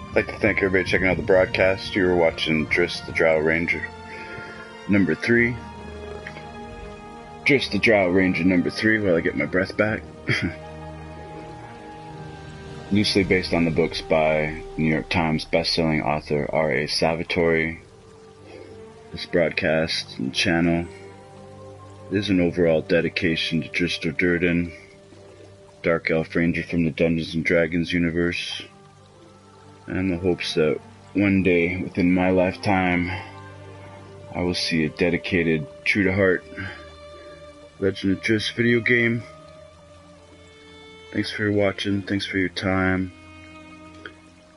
I'd like to thank everybody checking out the broadcast. You were watching Drizzt the Drow Ranger number 3. Drizzt the Drow Ranger number 3 while I get my breath back. Loosely based on the books by New York Times bestselling author R.A. Salvatore. This broadcast and channel is an overall dedication to Drizzt Do'Urden, Dark Elf Ranger from the Dungeons & Dragons universe, and the hopes that one day within my lifetime I will see a dedicated, true-to-heart Legend of Drizzt video game. Thanks for watching, thanks for your time.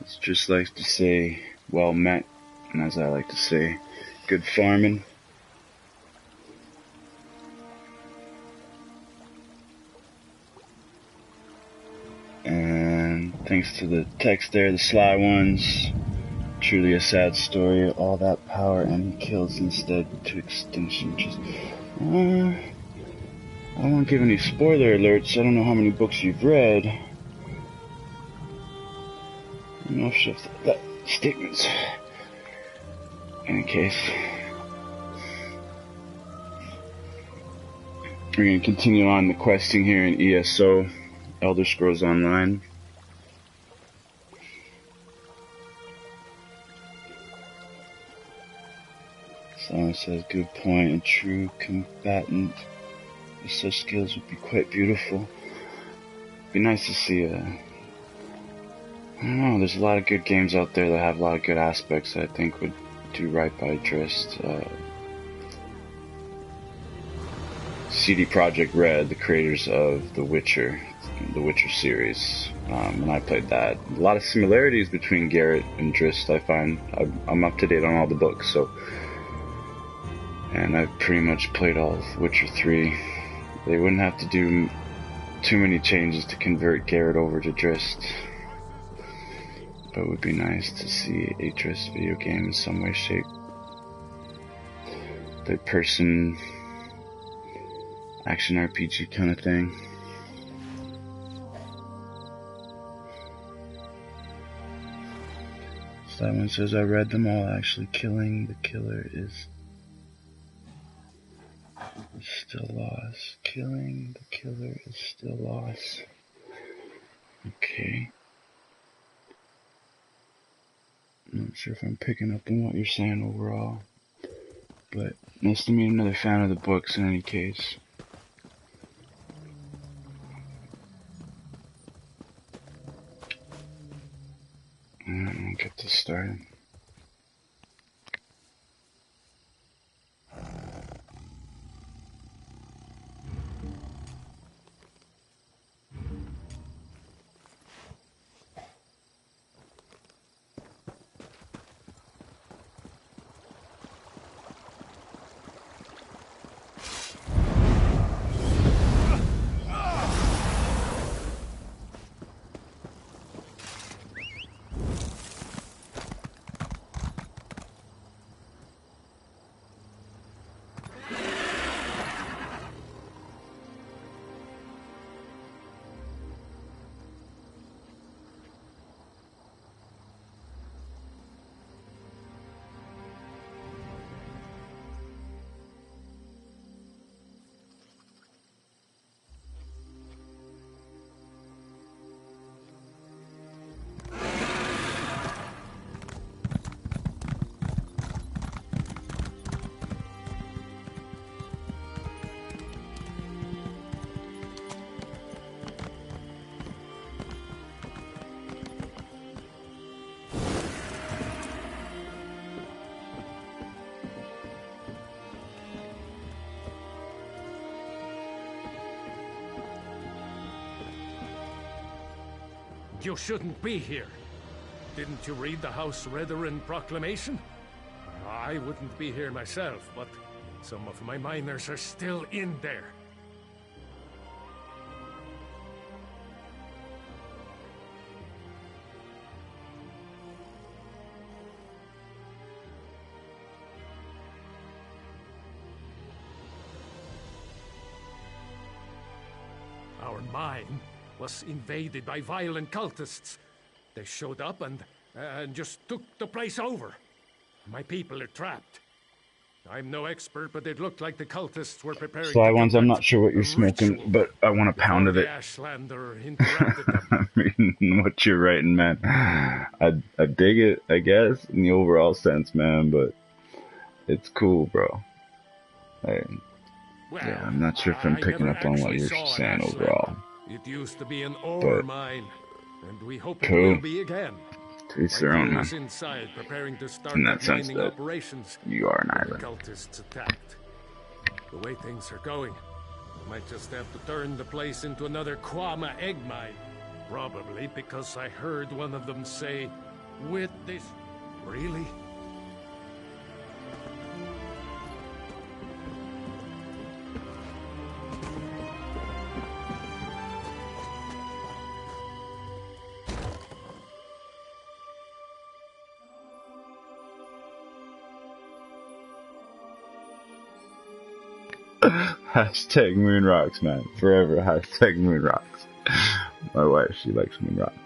It's just like to say, well met, and as I like to say, good farming. And thanks to the text there, the sly ones. Truly a sad story. All that power and he kills instead to extinction. Just, I don't want to give any spoiler alerts. I don't know how many books you've read. I don't know if that statements. In any case, we're going to continue on the questing here in ESO. Elder Scrolls Online. Someone says, good point, a true combatant with such skills would be quite beautiful. Be nice to see I don't know, there's a lot of good games out there that have a lot of good aspects that I think would do right by Drizzt. CD Projekt RED, the creators of The Witcher series, and I played that. A lot of similarities between Garrett and Drizzt, I find. I'm up to date on all the books, so, and I've pretty much played all of Witcher 3. They wouldn't have to do too many changes to convert Garrett over to Drizzt, but it would be nice to see a Drizzt video game in some way, shape. Third person action RPG kind of thing. Someone says, I read them all. Actually, killing the killer is still lost. Killing the killer is still lost. Okay. I'm not sure if I'm picking up on what you're saying overall, but nice to meet another fan of the books in any case. I'll get this started. You shouldn't be here. Didn't you read the House Redoran proclamation? I wouldn't be here myself, but some of my miners are still in there. Our mine was invaded by violent cultists. They showed up and and just took the place over. My people are trapped. I'm no expert, but it looked like the cultists were preparing Sly to ones, I'm not sure what you're conduct a smoking, ritual but I want a pound of before it. the Ashlander interrupted them. I mean, what you're writing, man. I dig it, I guess, in the overall sense, man, but it's cool, bro. Hey, Well, yeah, I'm not sure if I'm I picking never up on what actually you're saw an saying Ashlander. overall. It used to be an ore But mine, and we hope it cool. will be again. To each My their own, crew man. is inside preparing to start In that up sense mining that operations you are an when the island. cultists attacked. The way things are going, we might just have to turn the place into another Kwama egg mine. Probably because I heard one of them say, with this... Really? Hashtag moon rocks, man. Forever hashtag moon rocks. My wife, she likes moon rocks.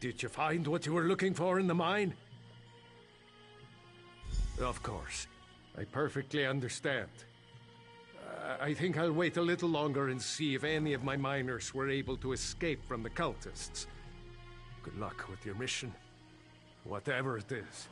Did you find what you were looking for in the mine? Of course. I perfectly understand. I think I'll wait a little longer and see if any of my miners were able to escape from the cultists. Good luck with your mission, whatever it is.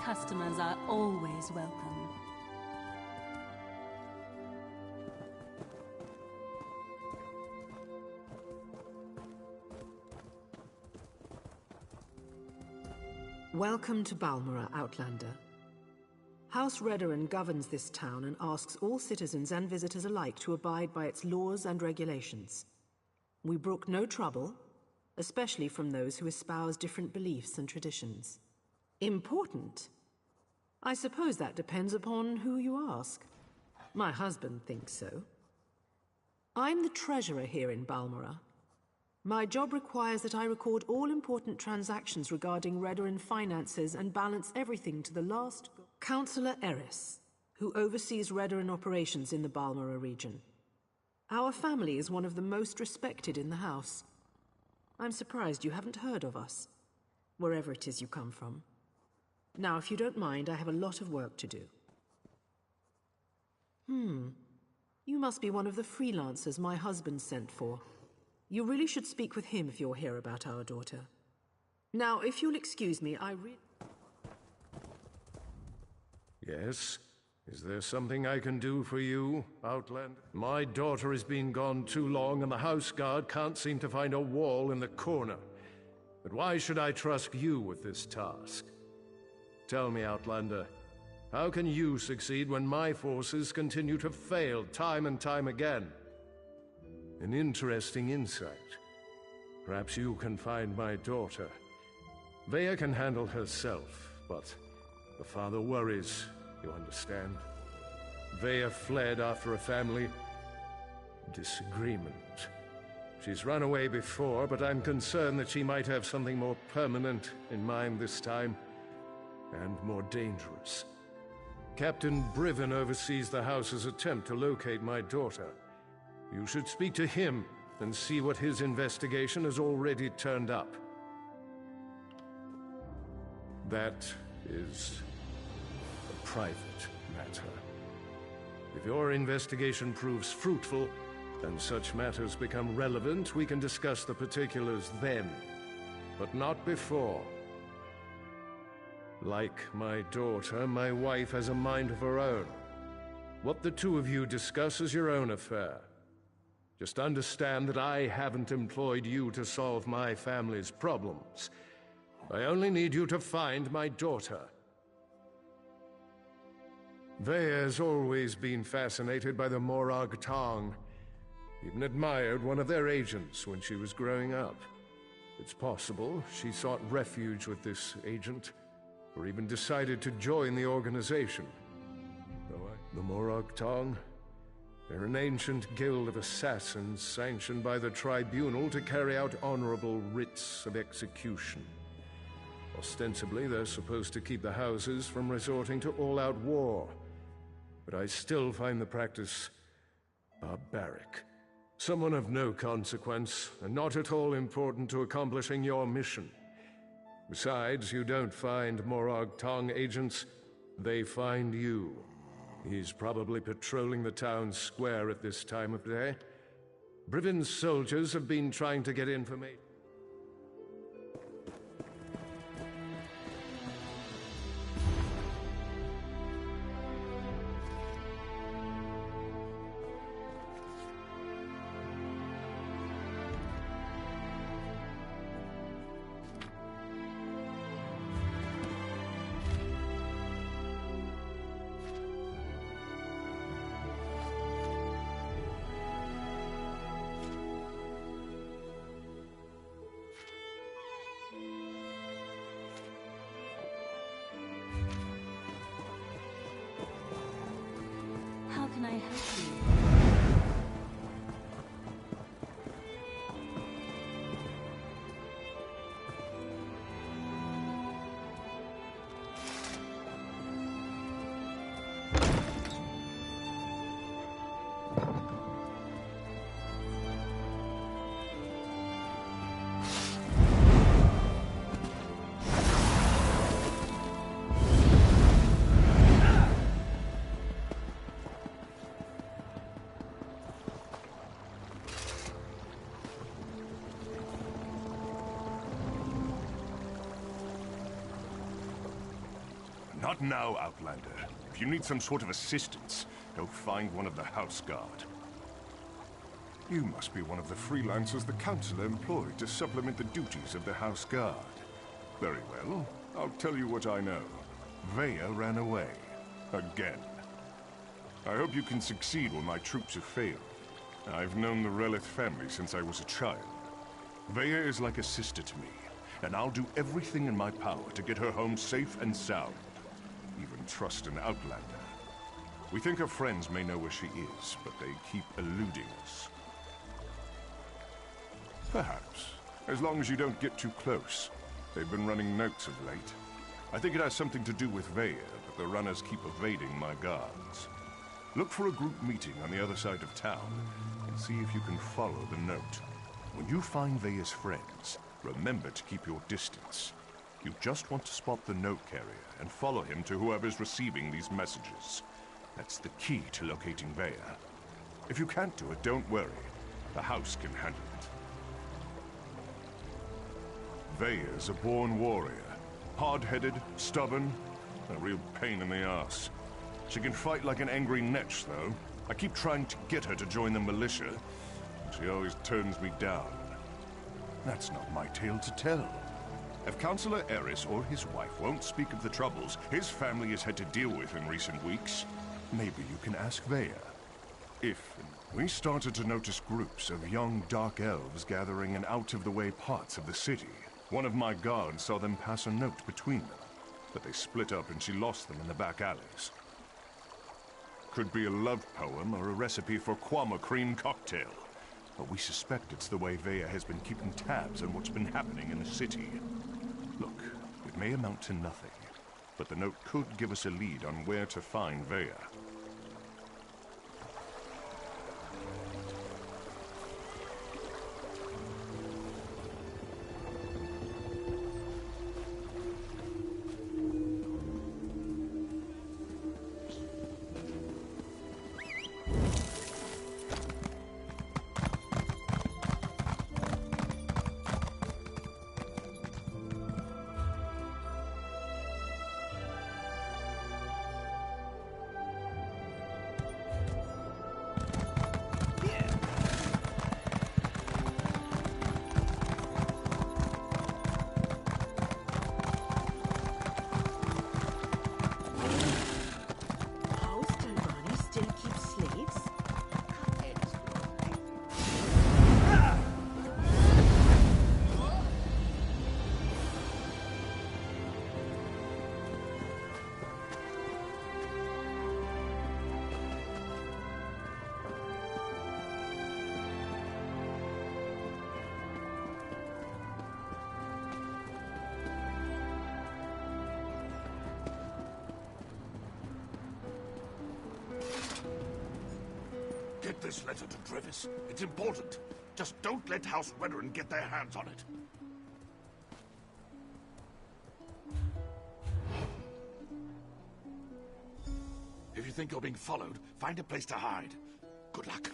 Customers are always welcome. Welcome to Balmora, Outlander. House Redoran governs this town and asks all citizens and visitors alike to abide by its laws and regulations. We brook no trouble, especially from those who espouse different beliefs and traditions. Important? I suppose that depends upon who you ask. My husband thinks so. I'm the treasurer here in Balmora. My job requires that I record all important transactions regarding Redoran finances and balance everything to the last. Councillor Eris, who oversees Redoran operations in the Balmora region. Our family is one of the most respected in the house. I'm surprised you haven't heard of us, wherever it is you come from. Now, if you don't mind, I have a lot of work to do. You must be one of the freelancers my husband sent for. You really should speak with him if you're here about our daughter. Now, if you'll excuse me, Yes? Is there something I can do for you, Outlander? My daughter has been gone too long and the house guard can't seem to find a wall in the corner. But why should I trust you with this task? Tell me, Outlander, how can you succeed when my forces continue to fail time and time again? An interesting insight. Perhaps you can find my daughter. Vea can handle herself, but the father worries, you understand? Vea fled after a family disagreement. She's run away before, but I'm concerned that she might have something more permanent in mind this time. And more dangerous. Captain Briven oversees the house's attempt to locate my daughter. You should speak to him and see what his investigation has already turned up. That is a private matter. If your investigation proves fruitful, and such matters become relevant, we can discuss the particulars then, but not before. Like my daughter, my wife has a mind of her own. What the two of you discuss is your own affair. Just understand that I haven't employed you to solve my family's problems. I only need you to find my daughter. Veya has always been fascinated by the Morag Tong. Even admired one of their agents when she was growing up. It's possible she sought refuge with this agent, or even decided to join the organization. The Morag Tong? They're an ancient guild of assassins sanctioned by the Tribunal to carry out honorable writs of execution. Ostensibly, they're supposed to keep the houses from resorting to all-out war. But I still find the practice barbaric. Someone of no consequence, and not at all important to accomplishing your mission. Besides, you don't find Morag Tong agents, they find you. He's probably patrolling the town square at this time of day. Brivin's soldiers have been trying to get information. How can I help you? Not now, Outlander. If you need some sort of assistance, go find one of the House Guard. You must be one of the freelancers the Council employed to supplement the duties of the House Guard. Very well. I'll tell you what I know. Veya ran away. Again. I hope you can succeed when my troops have failed. I've known the Relith family since I was a child. Veya is like a sister to me, and I'll do everything in my power to get her home safe and sound. Even trust an Outlander. We think her friends may know where she is, but they keep eluding us. Perhaps. As long as you don't get too close. They've been running notes of late. I think it has something to do with Veya, but the runners keep evading my guards. Look for a group meeting on the other side of town, and see if you can follow the note. When you find Veya's friends, remember to keep your distance. You just want to spot the note carrier and follow him to whoever's receiving these messages. That's the key to locating Veya. If you can't do it, don't worry. The house can handle it. Veya's a born warrior. Hard-headed, stubborn, a real pain in the ass. She can fight like an angry netch, though. I keep trying to get her to join the militia, but she always turns me down. That's not my tale to tell. If Councillor Eris or his wife won't speak of the troubles his family has had to deal with in recent weeks, maybe you can ask Veya. We started to notice groups of young dark elves gathering in out-of-the-way parts of the city. One of my guards saw them pass a note between them, but they split up and she lost them in the back alleys. Could be a love poem or a recipe for Kwama cream cocktail. But we suspect it's the way Veya has been keeping tabs on what's been happening in the city. Look, it may amount to nothing, but the note could give us a lead on where to find Veya. Get this letter to Drizzt. It's important. Just don't let House Redoran get their hands on it. If you think you're being followed, find a place to hide. Good luck.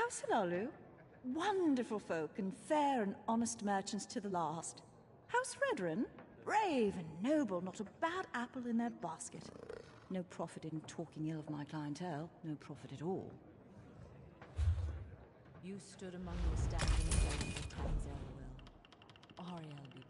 Sinalu, wonderful folk and fair and honest merchants to the last. House Redoran, brave and noble, not a bad apple in their basket. No profit in talking ill of my clientele, no profit at all. You stood among the standing stones of time's will. Ariel be praised.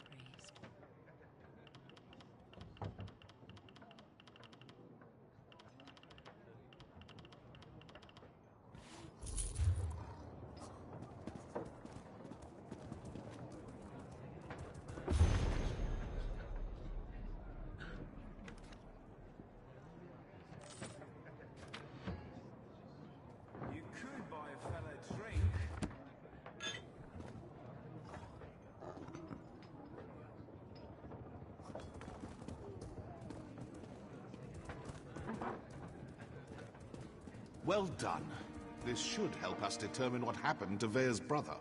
Well done. This should help us determine what happened to Vea's brother.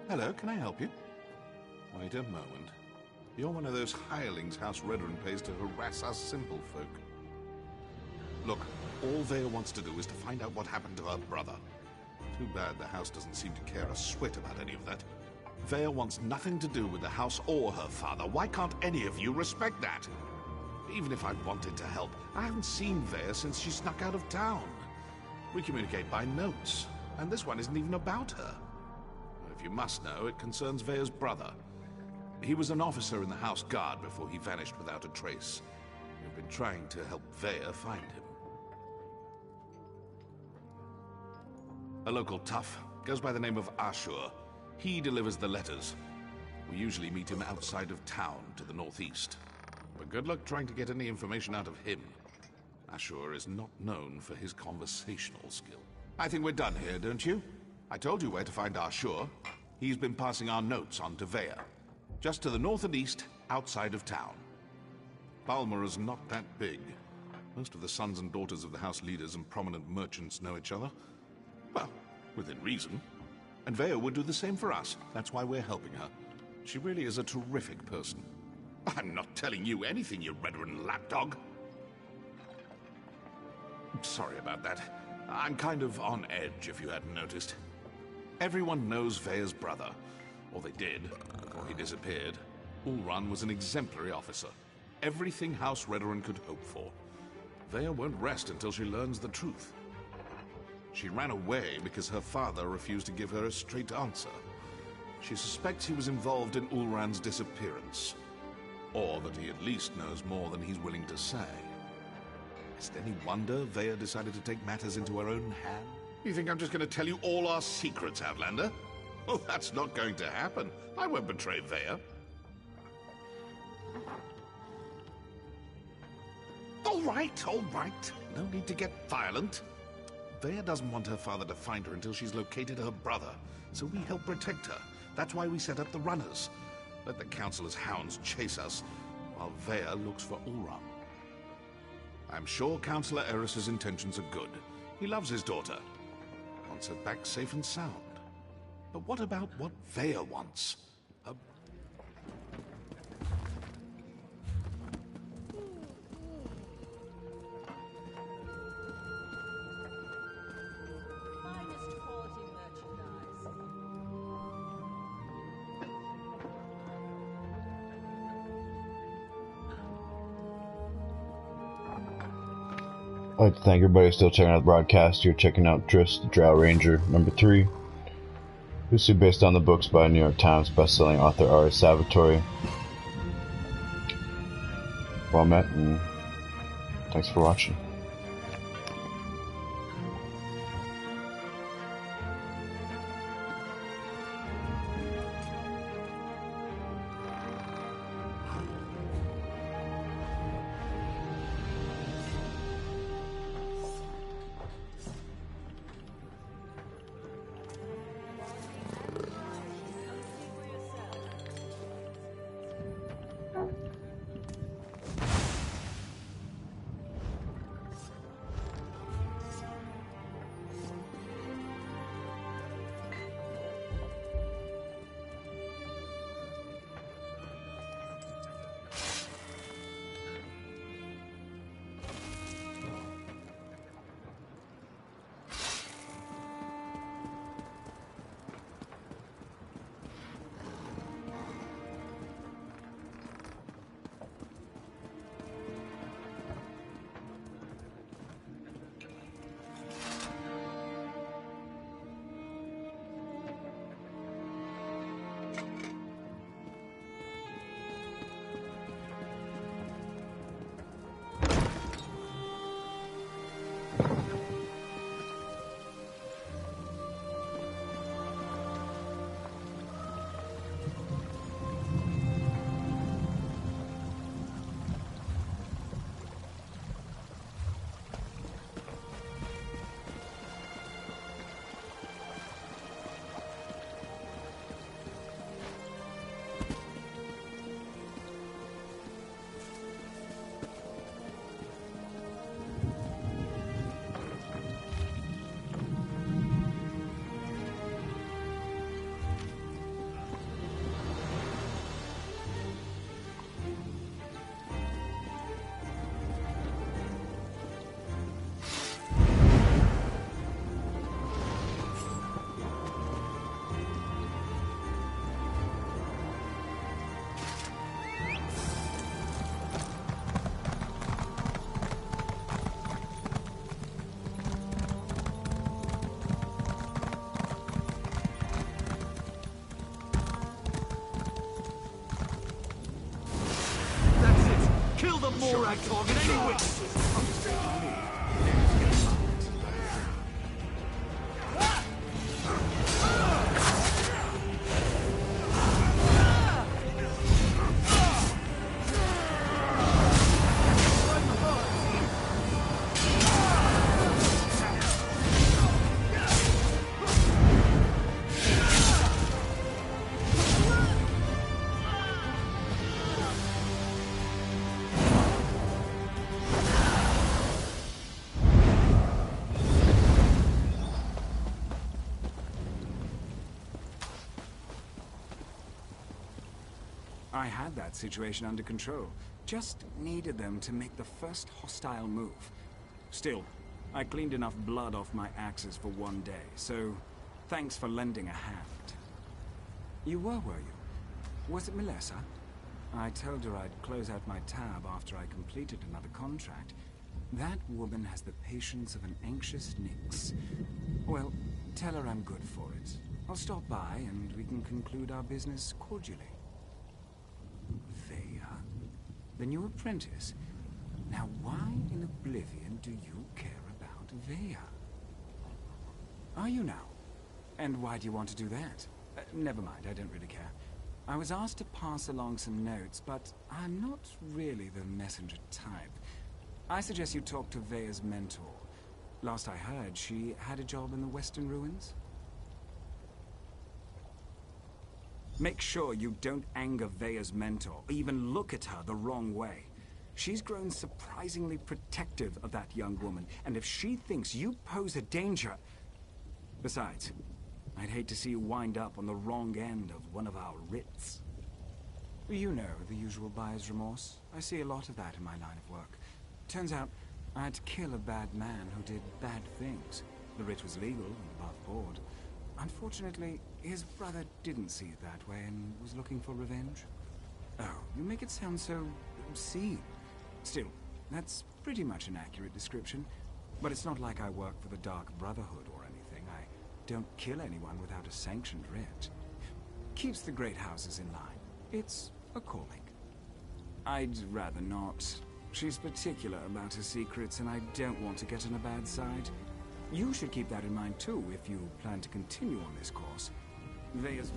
Hello, can I help you? Wait a moment. You're one of those hirelings House Redoran pays to harass us simple folk. Look, all Vea wants to do is to find out what happened to her brother. Too bad the house doesn't seem to care a swit about any of that. Vea wants nothing to do with the house or her father. Why can't any of you respect that? Even if I wanted to help, I haven't seen Vea since she snuck out of town. We communicate by notes, and this one isn't even about her. If you must know, it concerns Vea's brother. He was an officer in the House Guard before he vanished without a trace. We've been trying to help Vea find him. A local tough, goes by the name of Ashur. He delivers the letters. We usually meet him outside of town to the northeast. But good luck trying to get any information out of him. Ashur is not known for his conversational skill. I think we're done here, don't you? I told you where to find Ashur. He's been passing our notes on to Veya. Just to the north and east, outside of town. Balmora's not that big. Most of the sons and daughters of the house leaders and prominent merchants know each other. Well, within reason. And Veya would do the same for us. That's why we're helping her. She really is a terrific person. I'm not telling you anything, you Redoran lapdog. Sorry about that. I'm kind of on edge, if you hadn't noticed. Everyone knows Veya's brother. Or they did, before he disappeared. Ulran was an exemplary officer. Everything House Redoran could hope for. Veya won't rest until she learns the truth. She ran away because her father refused to give her a straight answer. She suspects he was involved in Ulran's disappearance. Or that he at least knows more than he's willing to say. Is it any wonder Veya decided to take matters into her own hand? You think I'm just going to tell you all our secrets, Outlander? Oh, that's not going to happen. I won't betray Veya. All right. No need to get violent. Veya doesn't want her father to find her until she's located her brother, so we help protect her. That's why we set up the runners. Let the Councilor's hounds chase us, while Veya looks for Ulran. I'm sure Councilor Eris's intentions are good. He loves his daughter. Wants her back safe and sound. But what about what Veya wants? Finest quality merchandise. I'd like to thank everybody still checking out the broadcast. You're checking out Drizzt, the Drow Ranger, number 3. Loosely based on the books by New York Times bestselling author R.A. Salvatore. Well met, and thanks for watching. More I target anyway! I had that situation under control. Just needed them to make the first hostile move. Still, I cleaned enough blood off my axes for one day, so thanks for lending a hand. You were you? Was it Melissa? I told her I'd close out my tab after I completed another contract. That woman has the patience of an anxious Nyx. Well, tell her I'm good for it. I'll stop by and we can conclude our business cordially. Vea, the new apprentice. Now why in oblivion do you care about Vea? Are you now? And why do you want to do that? Never mind, I don't really care. I was asked to pass along some notes, but I'm not really the messenger type. I suggest you talk to Vea's mentor. Last I heard, she had a job in the Western Ruins. Make sure you don't anger Vea's mentor, or even look at her the wrong way. She's grown surprisingly protective of that young woman, and if she thinks you pose a danger... Besides, I'd hate to see you wind up on the wrong end of one of our writs. You know, the usual buyer's remorse. I see a lot of that in my line of work. Turns out, I had to kill a bad man who did bad things. The writ was legal and above board. Unfortunately, his brother didn't see it that way and was looking for revenge. Oh, you make it sound so obscene. Still, that's pretty much an accurate description. But it's not like I work for the Dark Brotherhood or anything. I don't kill anyone without a sanctioned writ. Keeps the great houses in line. It's a calling. I'd rather not. She's particular about her secrets, and I don't want to get on a bad side. You should keep that in mind too, if you plan to continue on this course. Vea's...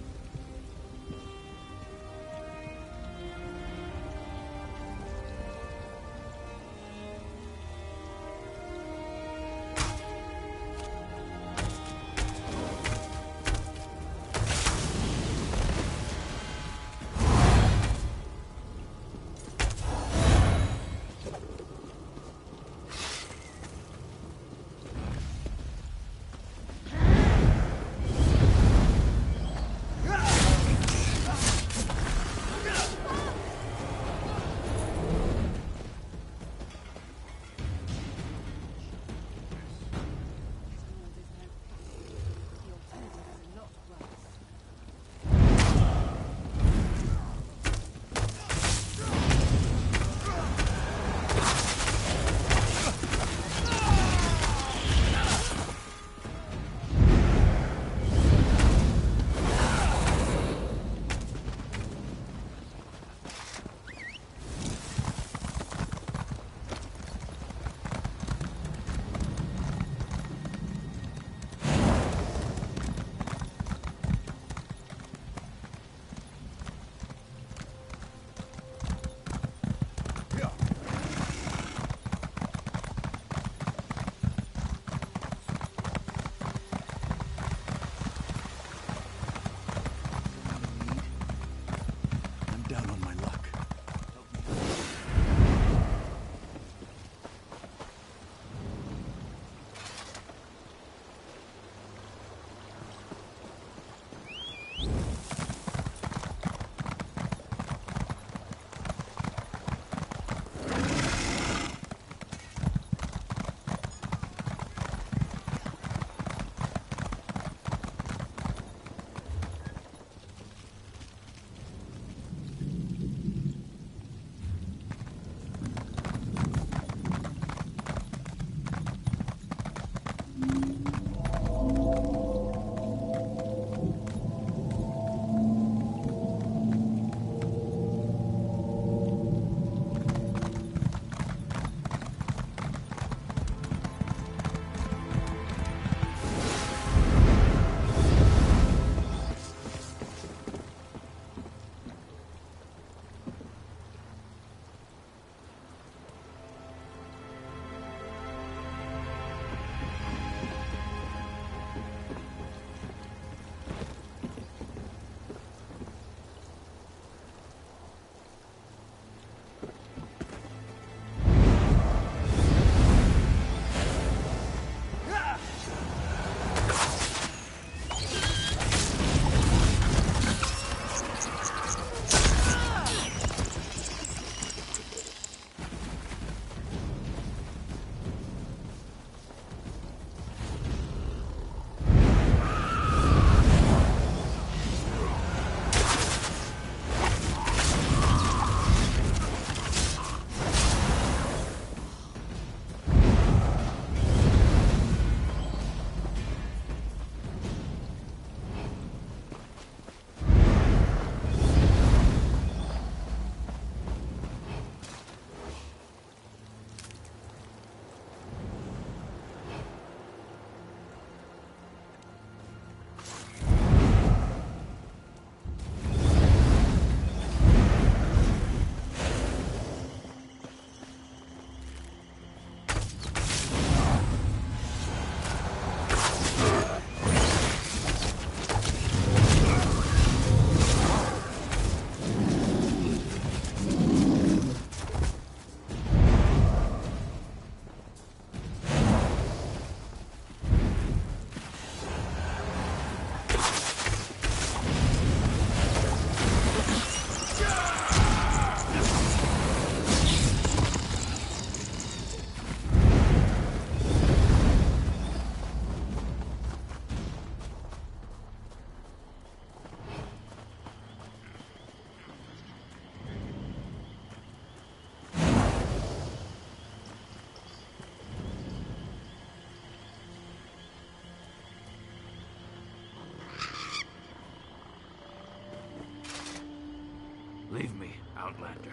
Outlander.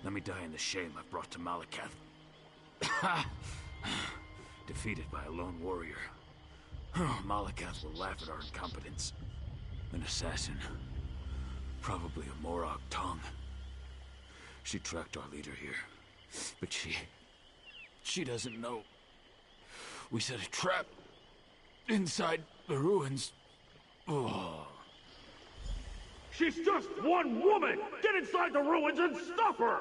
Let me die in the shame I've brought to Malakath. Defeated by a lone warrior. Malakath will laugh at our incompetence. An assassin. Probably a Morag tongue. She tracked our leader here. But she doesn't know. We set a trap inside the ruins. Oh. She's just one woman! Get inside the ruins and stop her!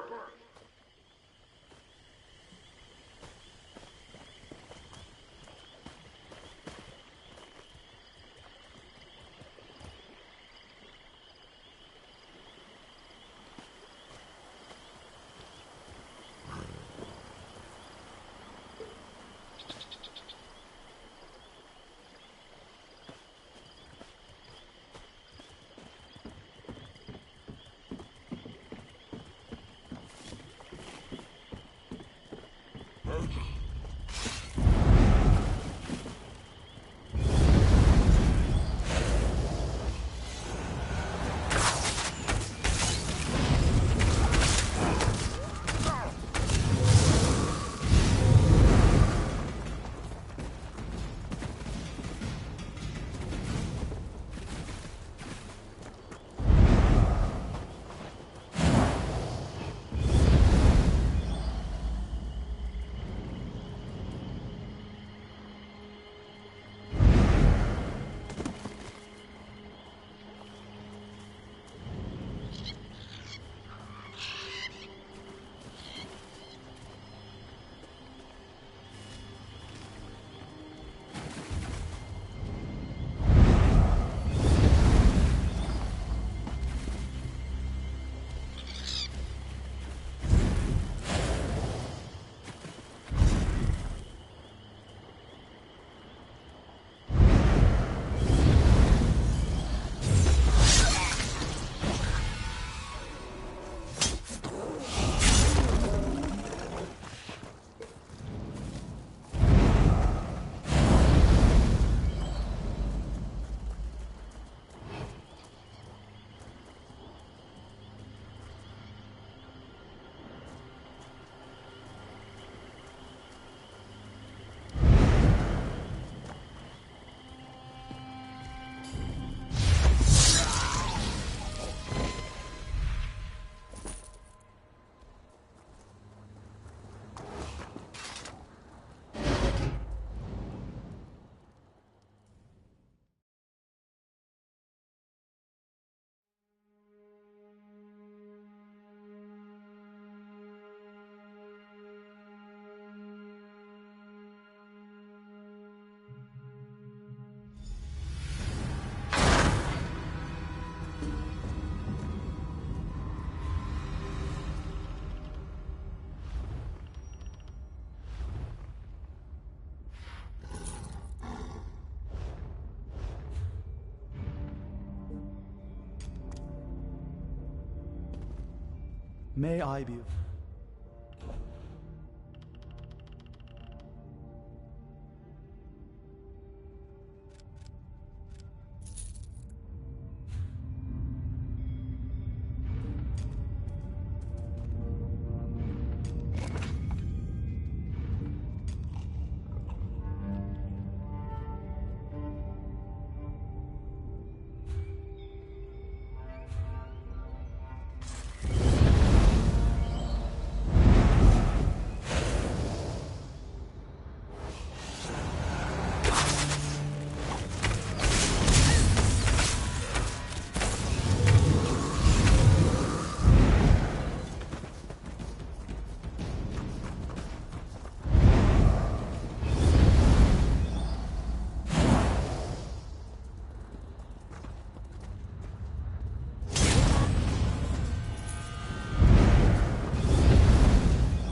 May I be...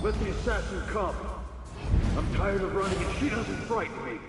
Let the assassin come. I'm tired of running and she doesn't frighten me.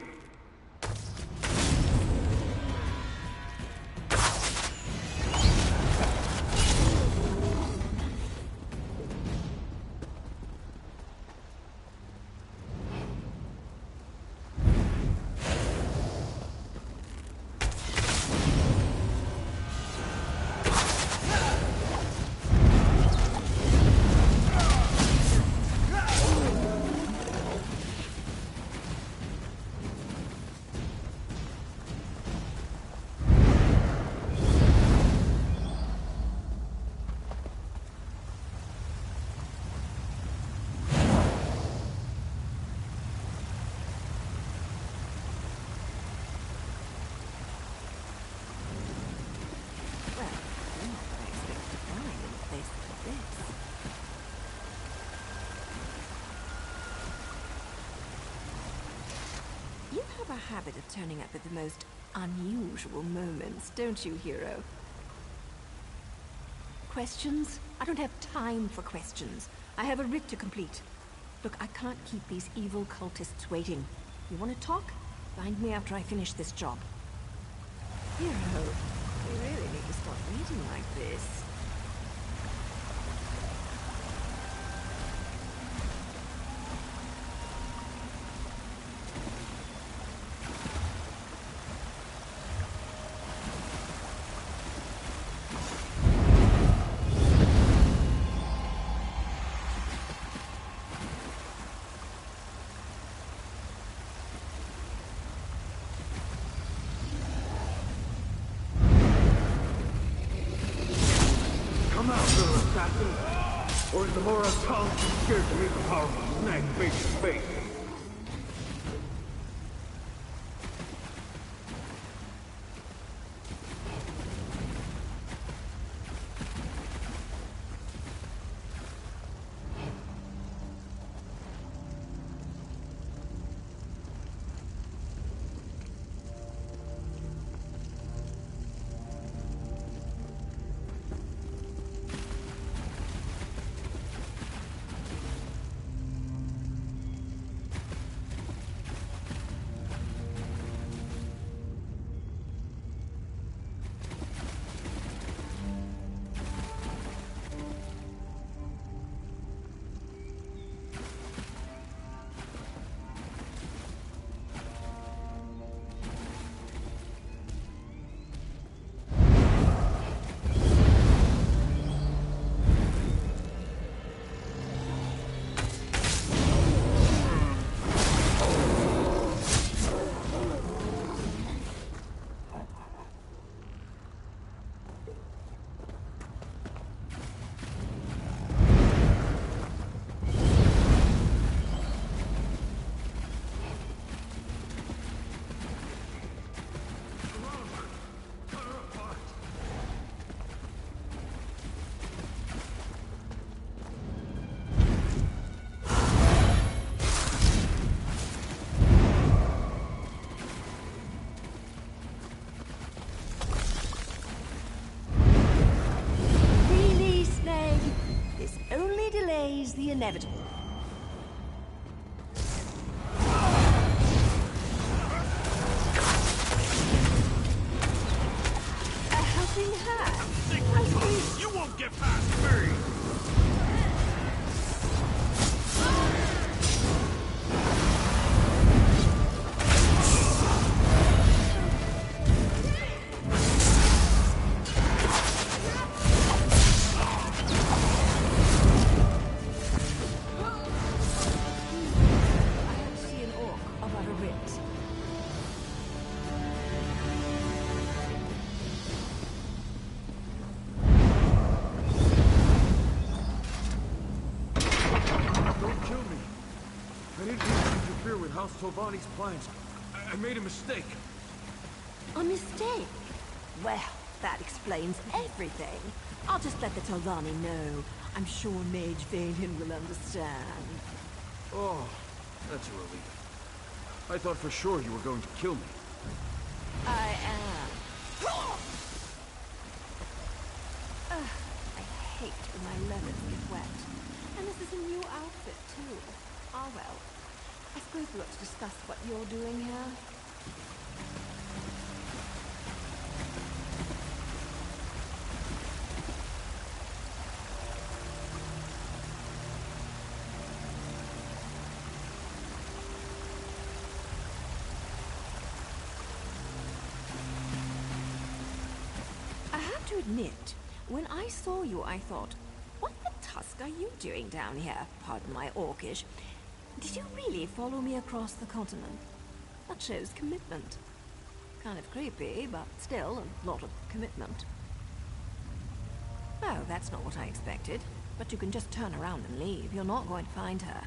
have a habit of turning up at the most unusual moments, don't you, hero? Questions? I don't have time for questions. I have a writ to complete. Look, I can't keep these evil cultists waiting. You want to talk? Find me after I finish this job. Hero, we really need to stop reading like this. Or is the more tongue too scared to meet the powerful snake face to face? The inevitable. A helping hand. You won't get past me! Tobani's plans. I made a mistake. A mistake? Well, that explains everything. I'll just let the Tolvani know. I'm sure Mage Valian will understand. Oh, that's a relief. I thought for sure you were going to kill me. I am. I hate when my leathers get wet. And this is a new outfit, too. Ah, well. I suppose we ought to discuss what you're doing here. I have to admit, when I saw you, I thought, what the tusk are you doing down here? Pardon my orcish. Did you really follow me across the continent? That shows commitment. Kind of creepy, but still a lot of commitment. Oh, that's not what I expected. But you can just turn around and leave. You're not going to find her.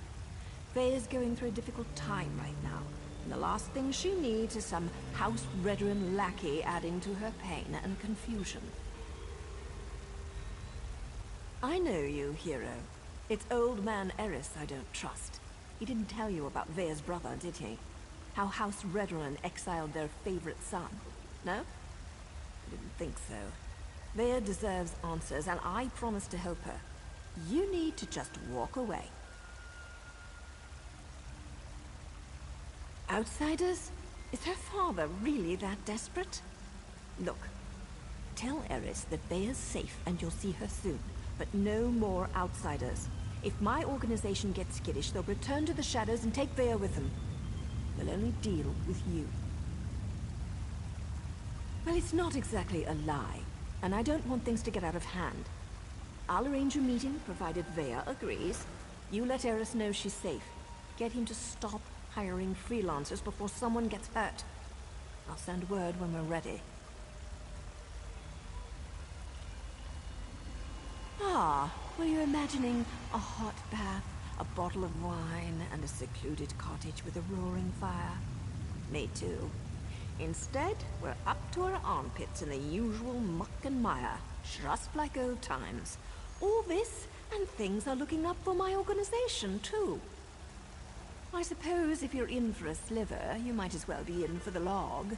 Faye's going through a difficult time right now. And the last thing she needs is some House Redoran lackey adding to her pain and confusion. I know you, hero. It's old man Eris I don't trust. He didn't tell you about Vea's brother, did he? How House Redoran exiled their favorite son. No? I didn't think so. Vea deserves answers, and I promise to help her. You need to just walk away. Outsiders? Is her father really that desperate? Look, tell Eris that Vea's safe and you'll see her soon, but no more outsiders. If my organization gets skittish, they'll return to the shadows and take Vea with them. They'll only deal with you. Well, it's not exactly a lie, and I don't want things to get out of hand. I'll arrange a meeting, provided Vea agrees. You let Eris know she's safe. Get him to stop hiring freelancers before someone gets hurt. I'll send word when we're ready. Ah, were you imagining a hot bath, a bottle of wine, and a secluded cottage with a roaring fire? Me too. Instead, we're up to our armpits in the usual muck and mire, just like old times. All this, and things are looking up for my organization, too. I suppose if you're in for a sliver, you might as well be in for the log.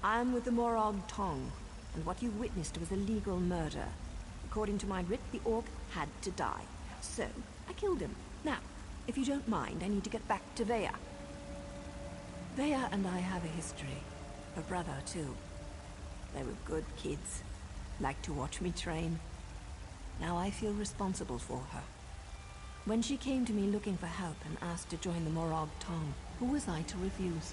I'm with the Morag Tong, and what you witnessed was a legal murder. According to my writ, the orc had to die. So, I killed him. Now, if you don't mind, I need to get back to Vea. Vea and I have a history. Her brother, too. They were good kids. Liked to watch me train. Now I feel responsible for her. When she came to me looking for help and asked to join the Morag Tong, who was I to refuse?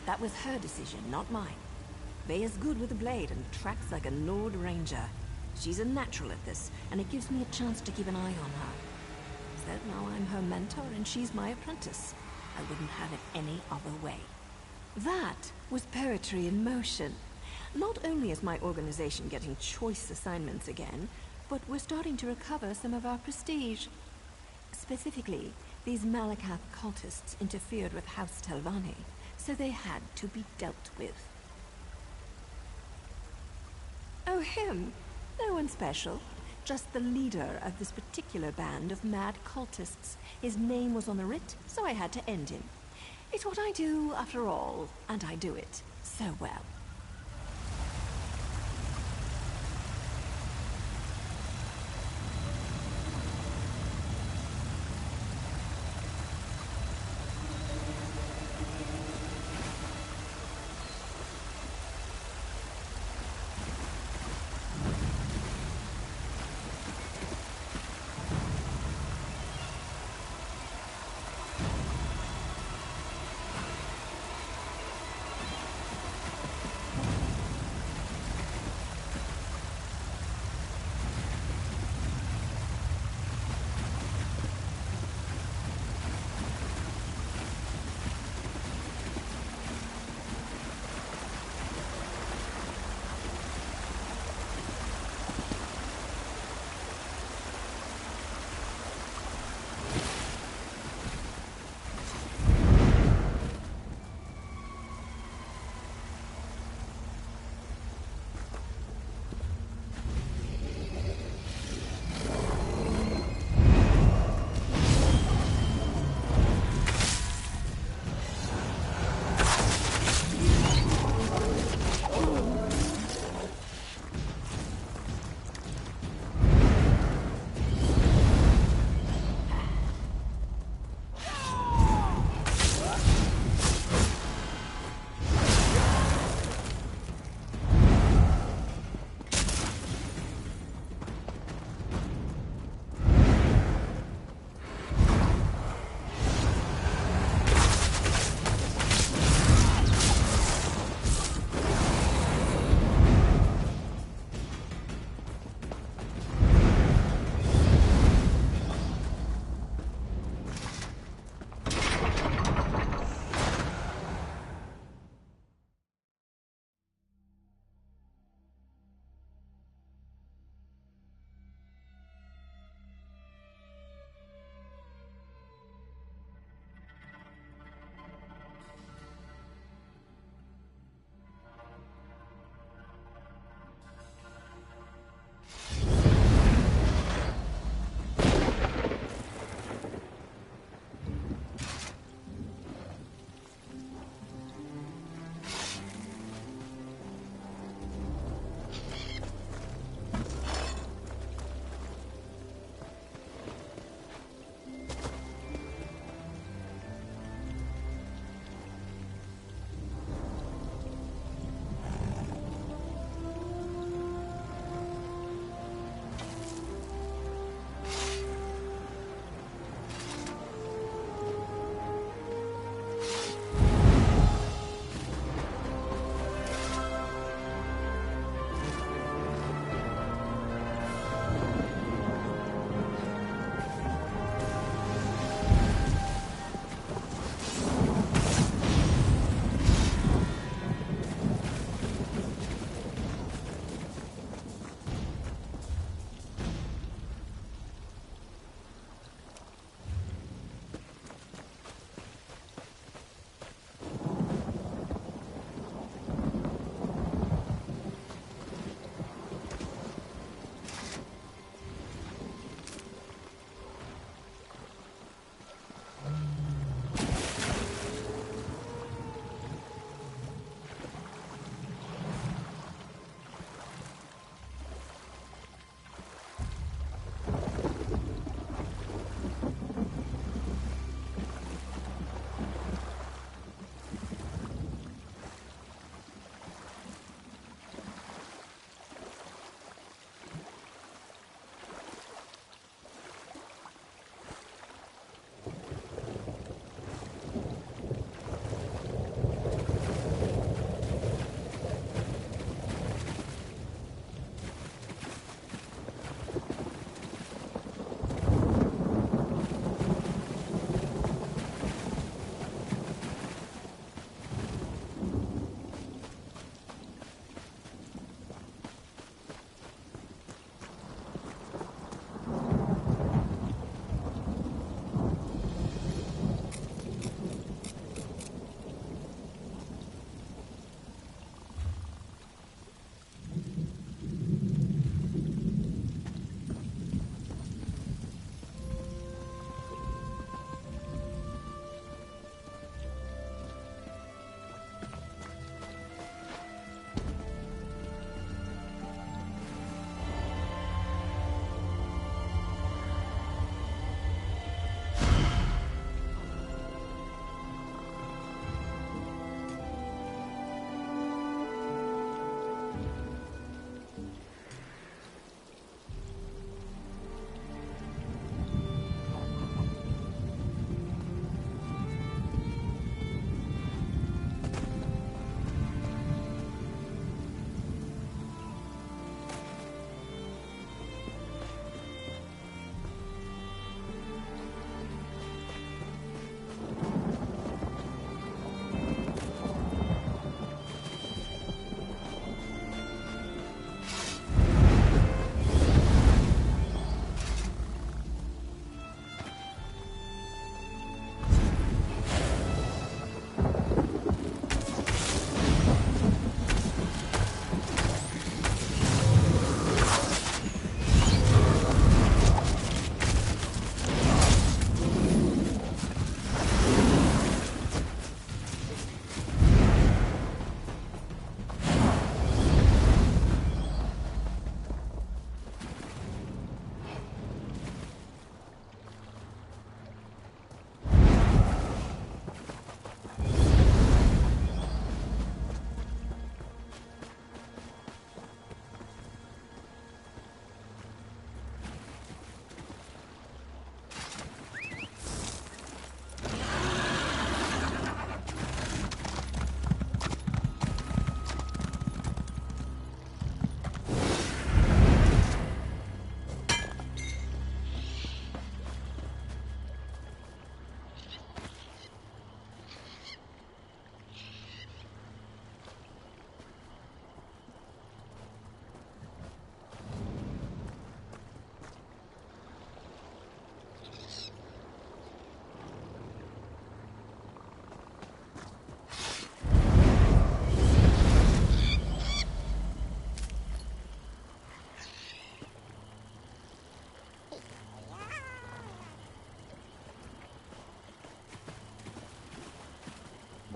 That was her decision, not mine. Vea's good with a blade and tracks like a Lord Ranger. She's a natural at this, and it gives me a chance to keep an eye on her. So now I'm her mentor and she's my apprentice. I wouldn't have it any other way. That was poetry in motion. Not only is my organization getting choice assignments again, but we're starting to recover some of our prestige. Specifically, these Malakath cultists interfered with House Telvanni, so they had to be dealt with. Oh, him? No one special. Just the leader of this particular band of mad cultists. His name was on the writ, so I had to end him. It's what I do, after all, and I do it so well.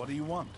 What do you want?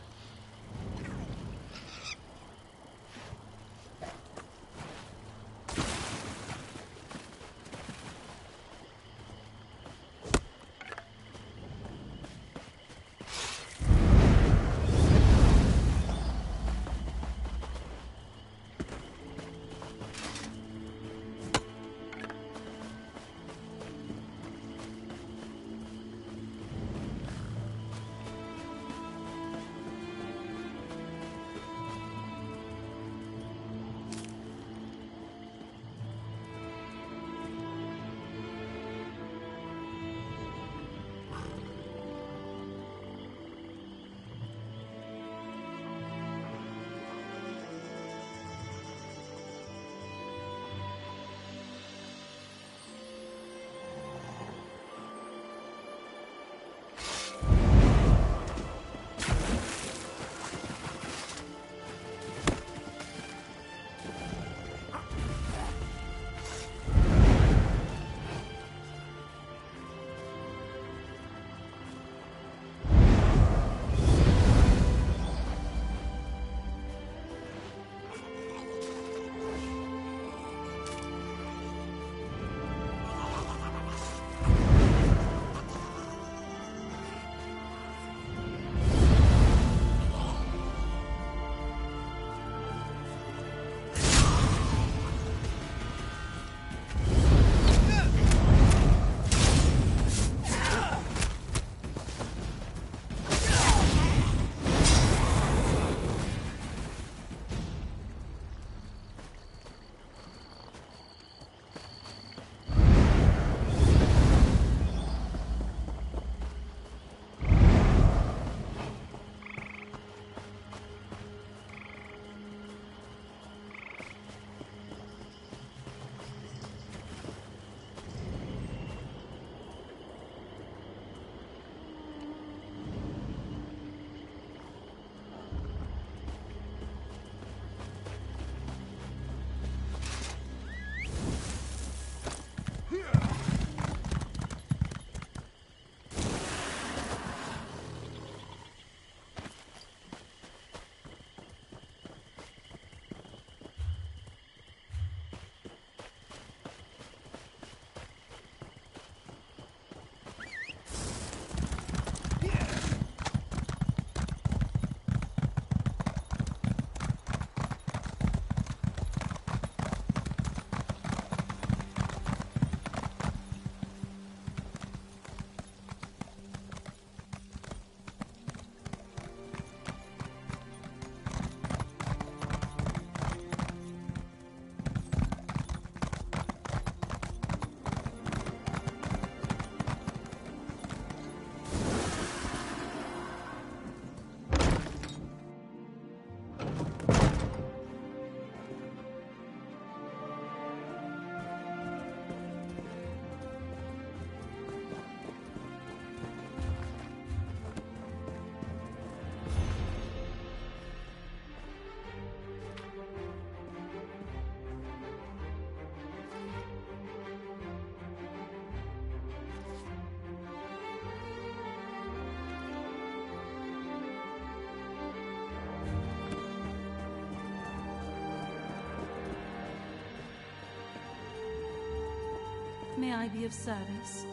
May I be of service?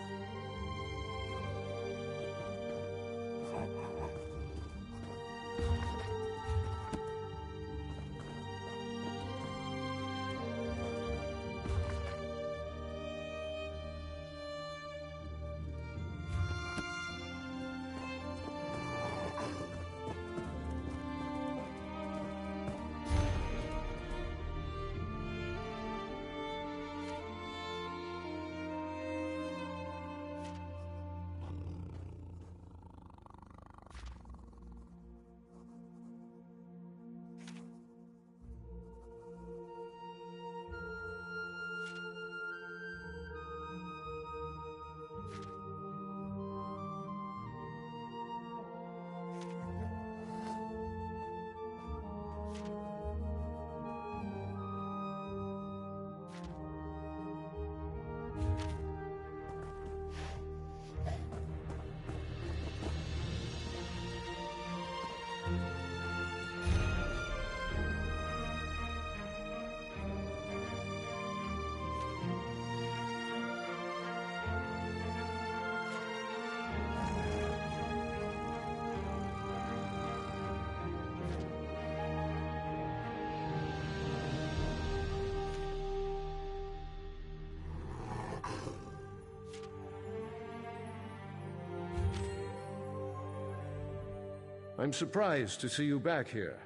I'm surprised to see you back here,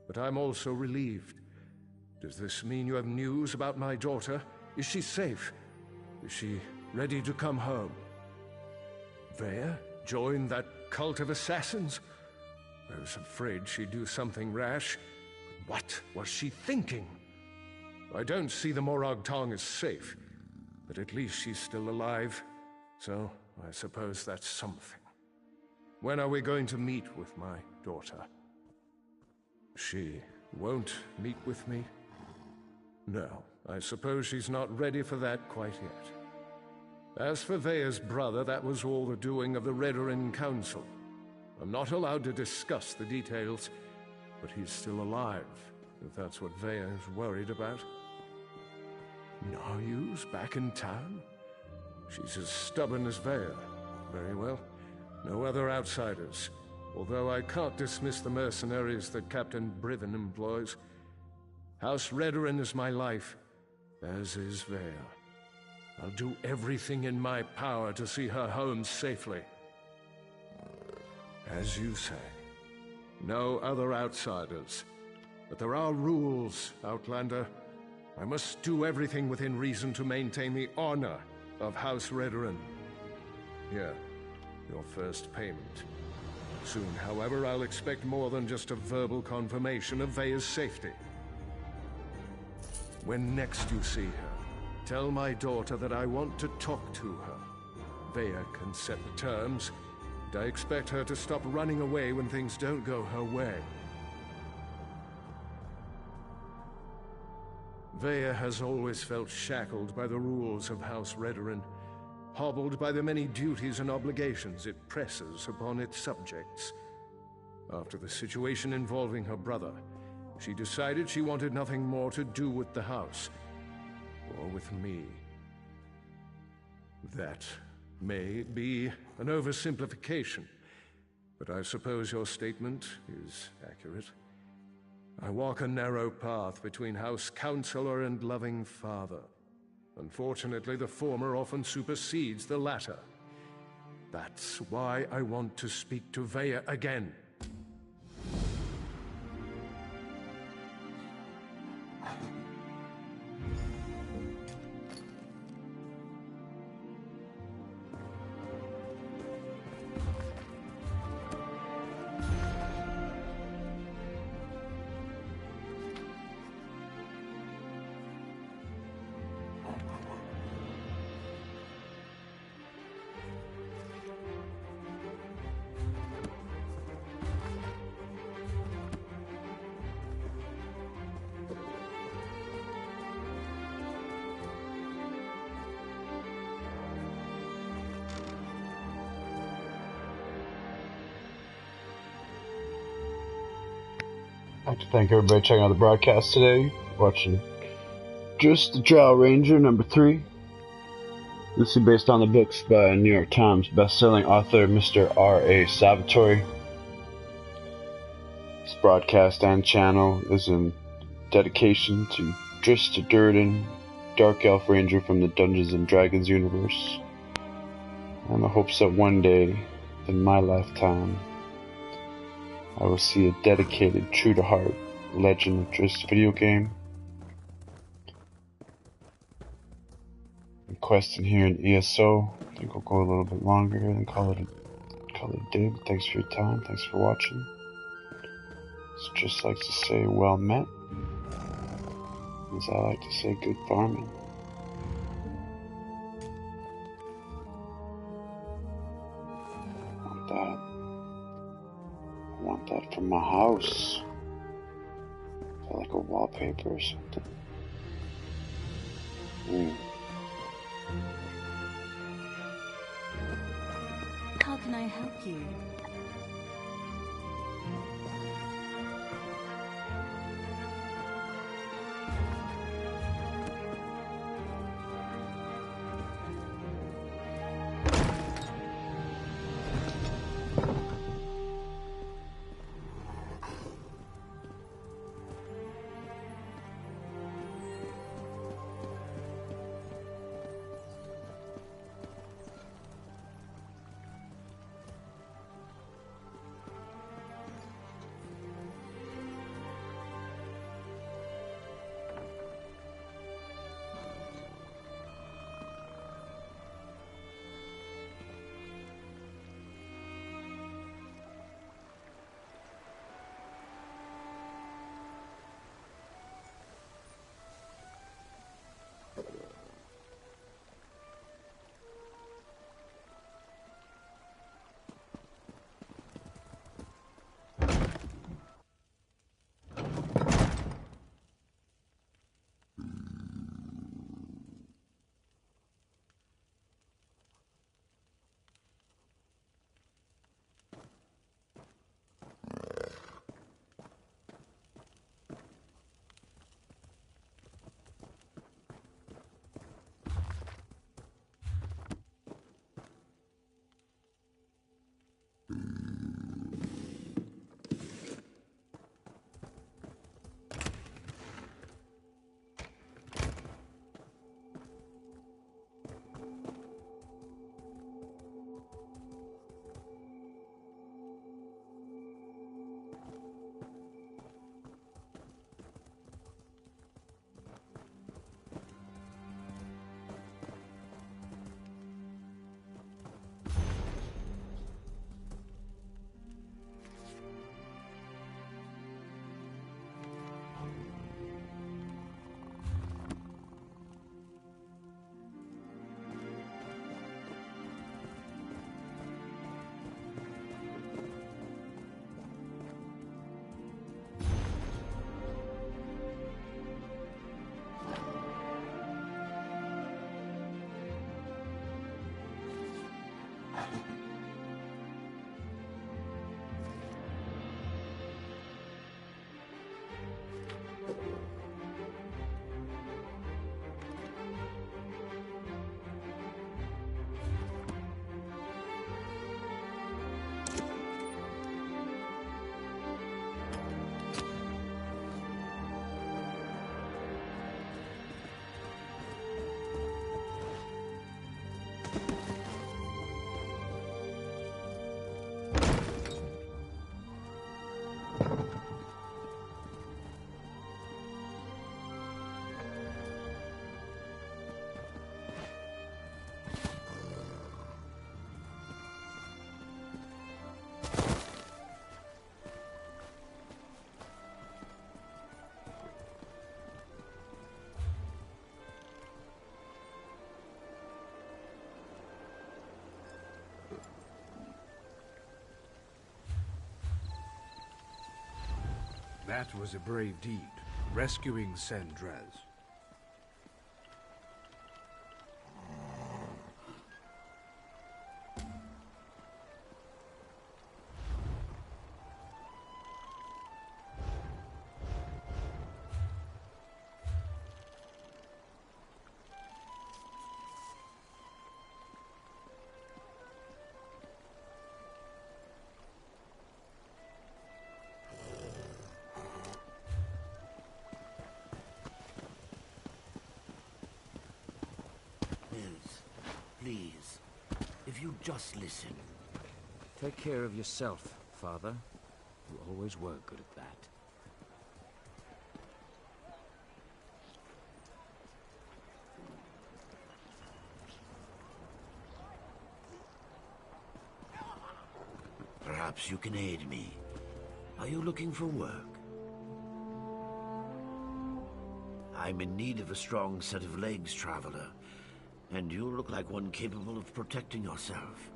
but I'm also relieved. Does this mean you have news about my daughter? Is she safe? Is she ready to come home? Veya joined that cult of assassins? I was afraid she'd do something rash. But what was she thinking? I don't see the Morag Tong as safe, but at least she's still alive, so I suppose that's something. When are we going to meet with my daughter? She won't meet with me? No, I suppose she's not ready for that quite yet. As for Veya's brother, that was all the doing of the Redoran Council. I'm not allowed to discuss the details, but he's still alive, if that's what Veya is worried about. Naryu's back in town? She's as stubborn as Veya. Very well. No other outsiders. Although I can't dismiss the mercenaries that Captain Brivin employs. House Redoran is my life, as is Veya. I'll do everything in my power to see her home safely. As you say, no other outsiders. But there are rules, Outlander. I must do everything within reason to maintain the honor of House Redoran. Here, your first payment. Soon, however, I'll expect more than just a verbal confirmation of Veya's safety. When next you see her, tell my daughter that I want to talk to her. Veya can set the terms, and I expect her to stop running away when things don't go her way. Veya has always felt shackled by the rules of House Redoran, hobbled by the many duties and obligations it presses upon its subjects. After the situation involving her brother, she decided she wanted nothing more to do with the house, or with me. That may be an oversimplification, but I suppose your statement is accurate. I walk a narrow path between House Counselor and loving father. Unfortunately, the former often supersedes the latter. That's why I want to speak to Veya again. I'd like to thank everybody checking out the broadcast today, watching Drizzt the Drow Ranger #3. This is based on the books by New York Times best-selling author Mr. R.A. Salvatore. This broadcast and channel is in dedication to Drizzt Do'Urden, Dark Elf Ranger from the Dungeons & Dragons universe, and the hopes that one day, in my lifetime, I will see a dedicated, true-to-heart Legend of Drizzt video game. Requesting here in ESO. I think I'll go a little bit longer here and call it a day. But thanks for your time. Thanks for watching. It's just like to say, well met. As I like to say, good farming. I want that for my house. For like a wallpaper or something. How can I help you? That was a brave deed, rescuing Drizzt. Please, if you just listen. Take care of yourself, Father. You always were good at that. Perhaps you can aid me. Are you looking for work? I'm in need of a strong set of legs, traveler. And you look like one capable of protecting yourself.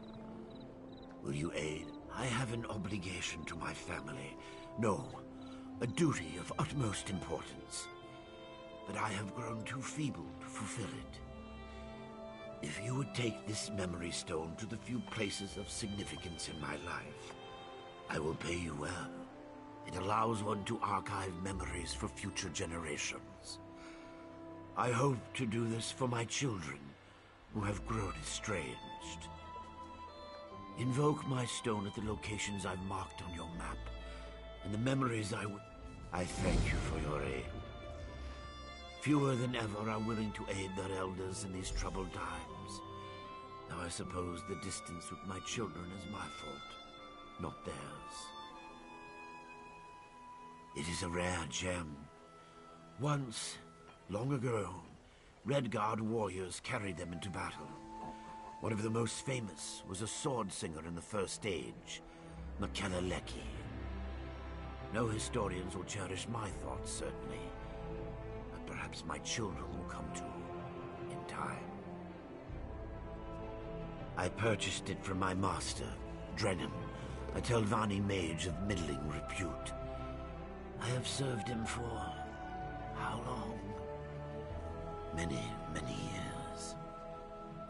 Will you aid? I have an obligation to my family. No, a duty of utmost importance. But I have grown too feeble to fulfill it. If you would take this memory stone to the few places of significance in my life, I will pay you well. It allows one to archive memories for future generations. I hope to do this for my children, who have grown estranged. Invoke my stone at the locations I've marked on your map, and the memories I thank you for your aid. Fewer than ever are willing to aid their elders in these troubled times. Now I suppose the distance with my children is my fault, not theirs. It is a rare gem. Once, long ago, Red Guard warriors carried them into battle. One of the most famous was a sword singer in the First Age, Makeleleki. No historians will cherish my thoughts, certainly, but perhaps my children will come to in time. I purchased it from my master, Drennan, a Telvanni mage of middling repute. I have served him for how long? Many, many years.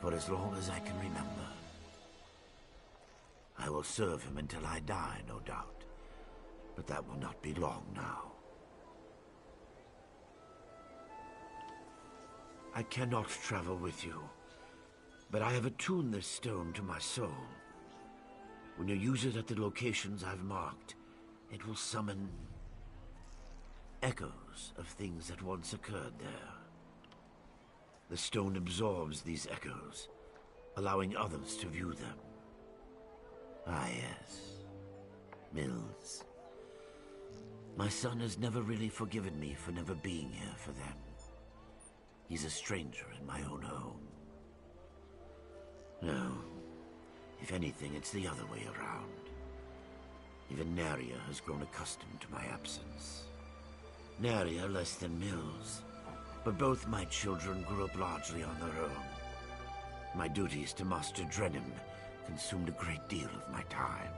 For as long as I can remember. I will serve him until I die, no doubt. But that will not be long now. I cannot travel with you, but I have attuned this stone to my soul. When you use it at the locations I've marked, it will summon echoes of things that once occurred there. The stone absorbs these echoes, allowing others to view them. Ah, yes. Mills. My son has never really forgiven me for never being here for them. He's a stranger in my own home. No. If anything, it's the other way around. Even Naria has grown accustomed to my absence. Naria less than Mills. But both my children grew up largely on their own. My duties to Master Drennan consumed a great deal of my time.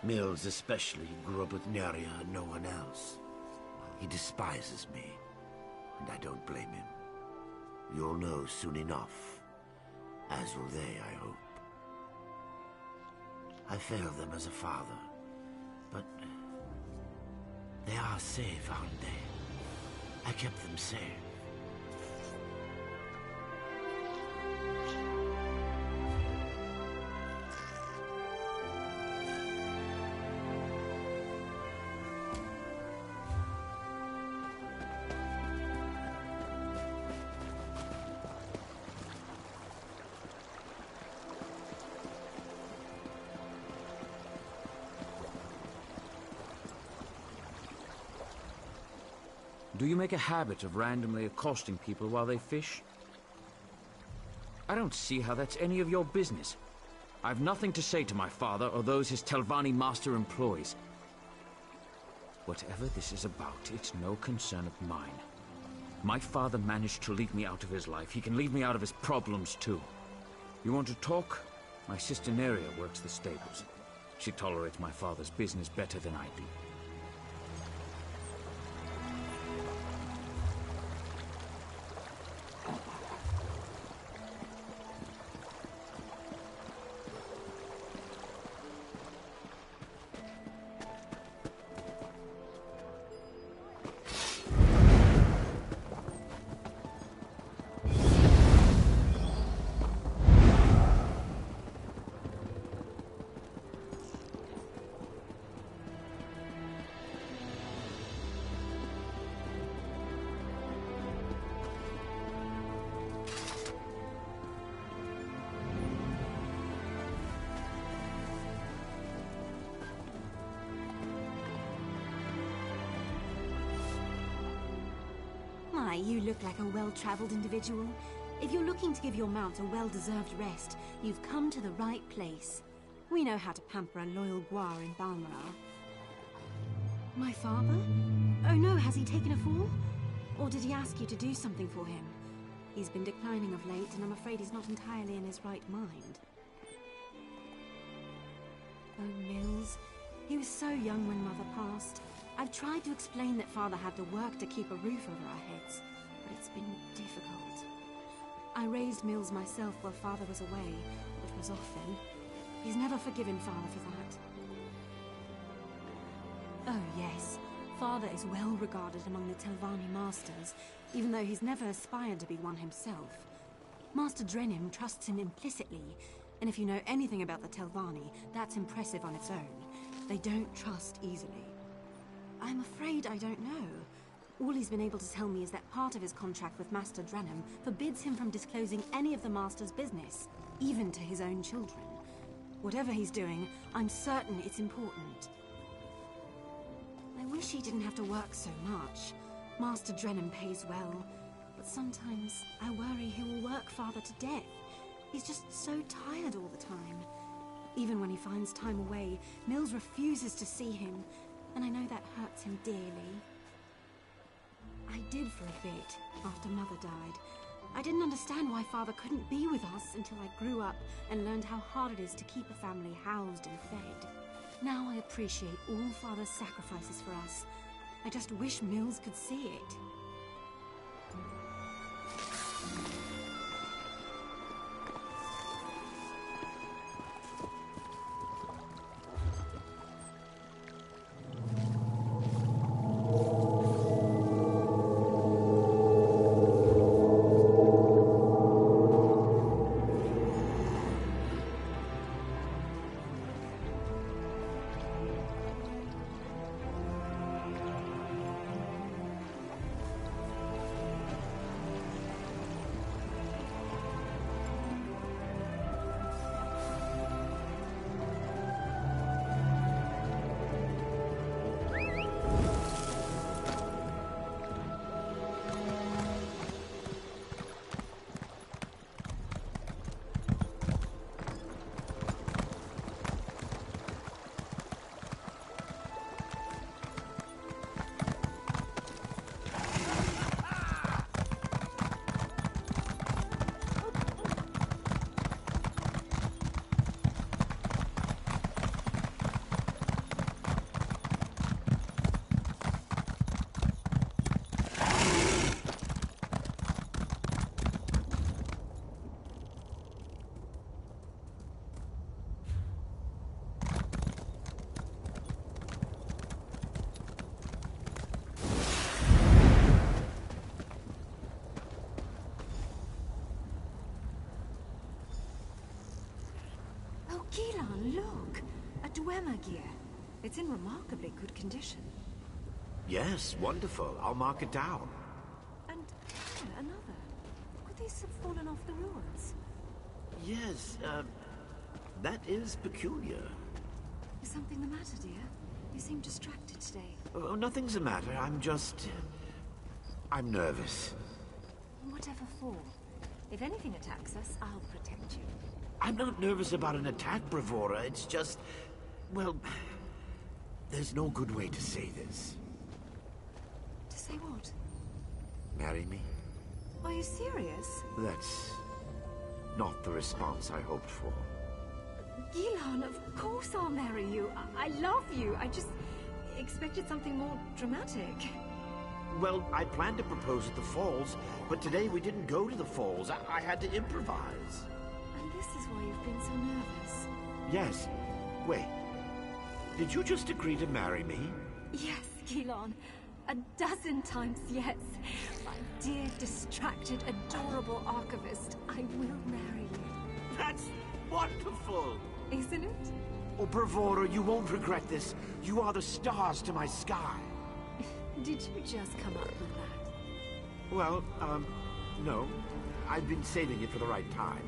Mills especially grew up with Naria and no one else. He despises me, and I don't blame him. You'll know soon enough, as will they, I hope. I failed them as a father, but they are safe, aren't they? I kept them safe. Do you make a habit of randomly accosting people while they fish? I don't see how that's any of your business. I've nothing to say to my father or those his Telvanni master employs. Whatever this is about, it's no concern of mine. My father managed to leave me out of his life. He can leave me out of his problems, too. You want to talk? My sister Neria works the stables. She tolerates my father's business better than I do. you look like a well-traveled individual. If you're looking to give your mount a well-deserved rest, you've come to the right place. We know how to pamper a loyal Guar in Balmoral. My father? Oh no, has he taken a fall? Or did he ask you to do something for him? He's been declining of late, and I'm afraid he's not entirely in his right mind. Oh, Mills. He was so young when Mother passed. I've tried to explain that Father had to work to keep a roof over our heads, but it's been difficult. I raised Mills myself while Father was away, but was off then. He's never forgiven Father for that. Oh, yes. Father is well regarded among the Telvanni masters, even though he's never aspired to be one himself. Master Drenim trusts him implicitly, and if you know anything about the Telvanni, that's impressive on its own. They don't trust easily. I'm afraid I don't know. All he's been able to tell me is that part of his contract with Master Drenim forbids him from disclosing any of the Master's business, even to his own children. Whatever he's doing, I'm certain it's important. I wish he didn't have to work so much. Master Drenim pays well, but sometimes I worry he will work Father to death. He's just so tired all the time. Even when he finds time away, Mills refuses to see him, and I know that hurts him dearly. I did for a bit, after Mother died. I didn't understand why Father couldn't be with us until I grew up and learned how hard it is to keep a family housed and fed. Now I appreciate all Father's sacrifices for us. I just wish Mills could see it. Gilan, look! A Dwemer gear. It's in remarkably good condition. Yes, wonderful. I'll mark it down. And another. Could these have fallen off the ruins? Yes, that is peculiar. Is something the matter, dear? You seem distracted today. Oh, nothing's the matter. I'm nervous. Whatever for. If anything attacks us, I'll protect you. I'm not nervous about an attack, Bravura. It's just... well... there's no good way to say this. To say what? Marry me? Are you serious? That's... not the response I hoped for. Gilan, of course I'll marry you. I love you. I just expected something more dramatic. Well, I planned to propose at the falls, but today we didn't go to the falls. I had to improvise. And this is why you've been so nervous. Yes. Wait. Did you just agree to marry me? Yes, Gilan. 12 times yes. My dear, distracted, adorable archivist, I will marry you. That's wonderful! Isn't it? Oh, Bravura, you won't regret this. You are the stars to my sky. Did you just come up with that? Well, no. I've been saving it for the right time.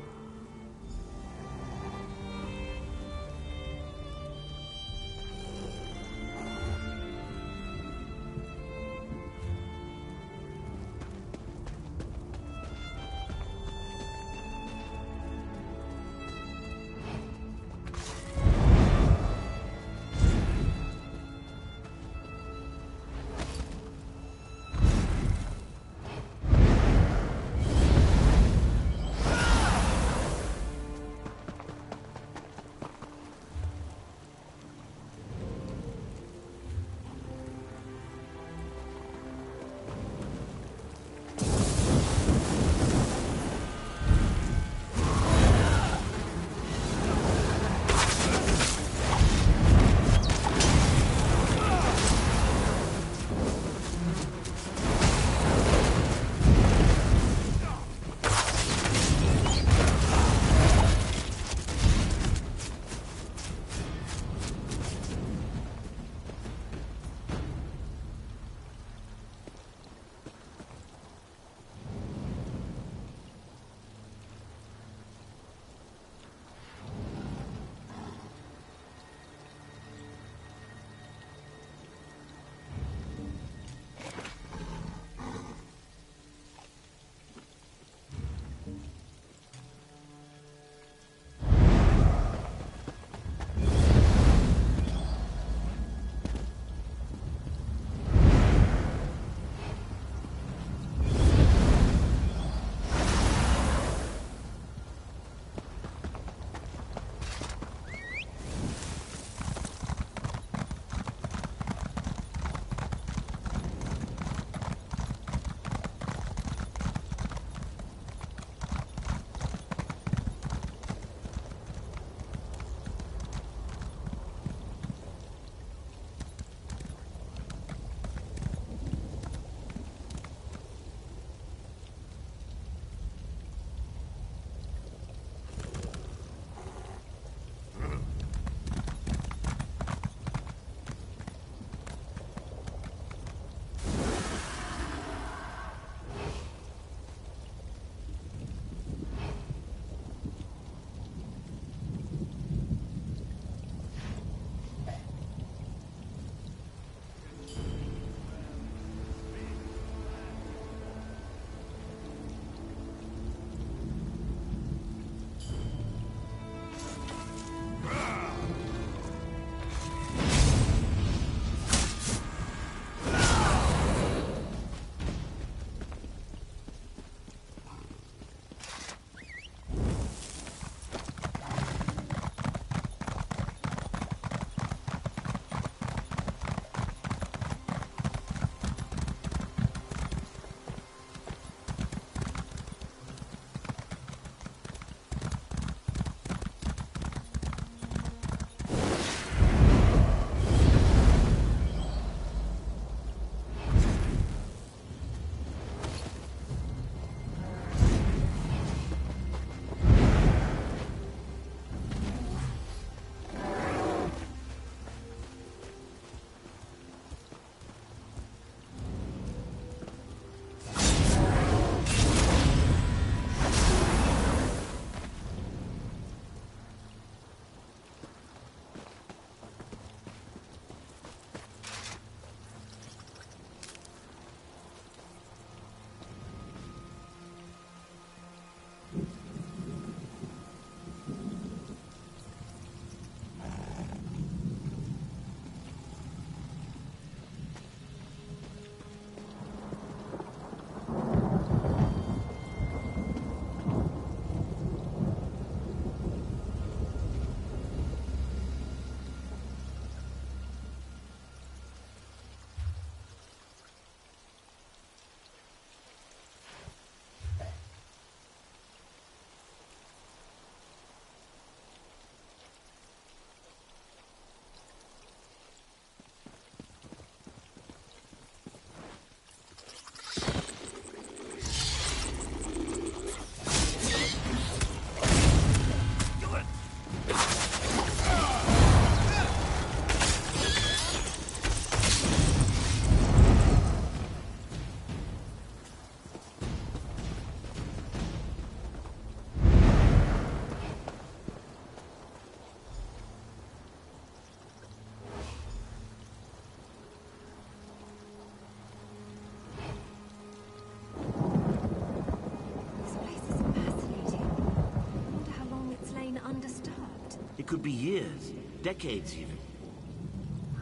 could be years, decades even.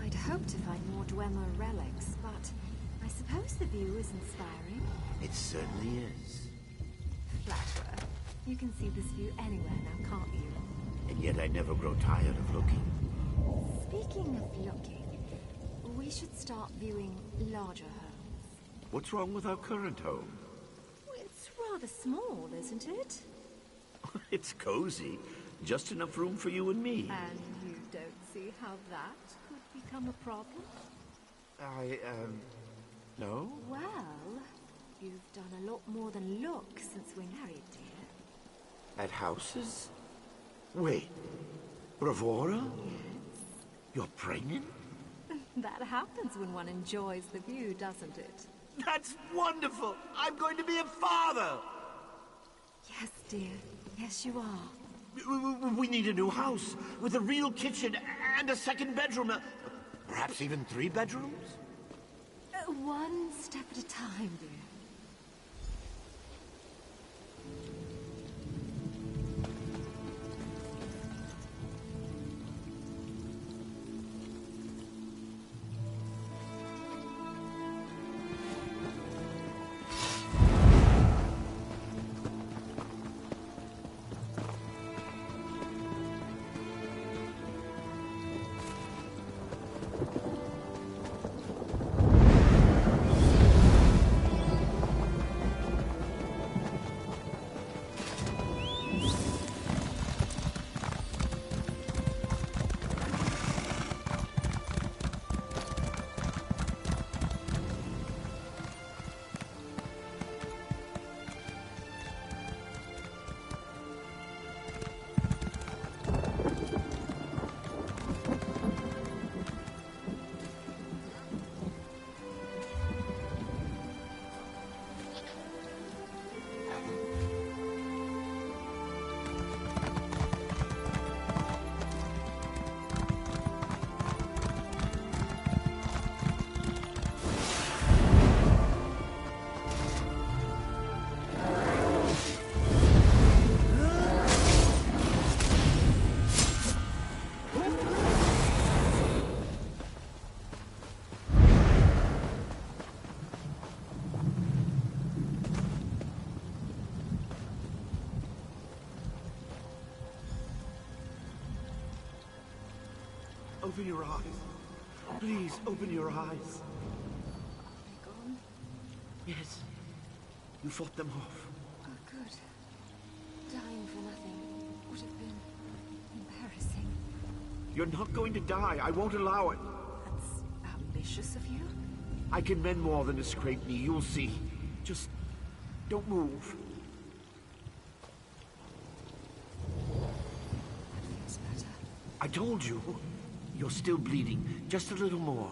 I'd hoped to find more Dwemer relics, but I suppose the view is inspiring. It certainly is. Flatterer. You can see this view anywhere now, can't you? And yet I never grow tired of looking. Speaking of looking, we should start viewing larger homes. What's wrong with our current home? It's rather small, isn't it? It's cozy. Just enough room for you and me. And you don't see how that could become a problem? No? Well, you've done a lot more than look since we're married, dear. At houses? Wait. Bravura? Yes. You're pregnant? That happens when one enjoys the view, doesn't it? That's wonderful! I'm going to be a father! Yes, dear. Yes, you are. We need a new house, with a real kitchen and a second bedroom. Perhaps even 3 bedrooms? One step at a time, dear. Open your eyes. Please, open your eyes. Are they gone? Yes. You fought them off. Oh, good. Dying for nothing would have been embarrassing. You're not going to die. I won't allow it. That's ambitious of you. I can mend more than a scraped knee. You'll see. Just don't move. That feels better. I told you. You're still bleeding. Just a little more.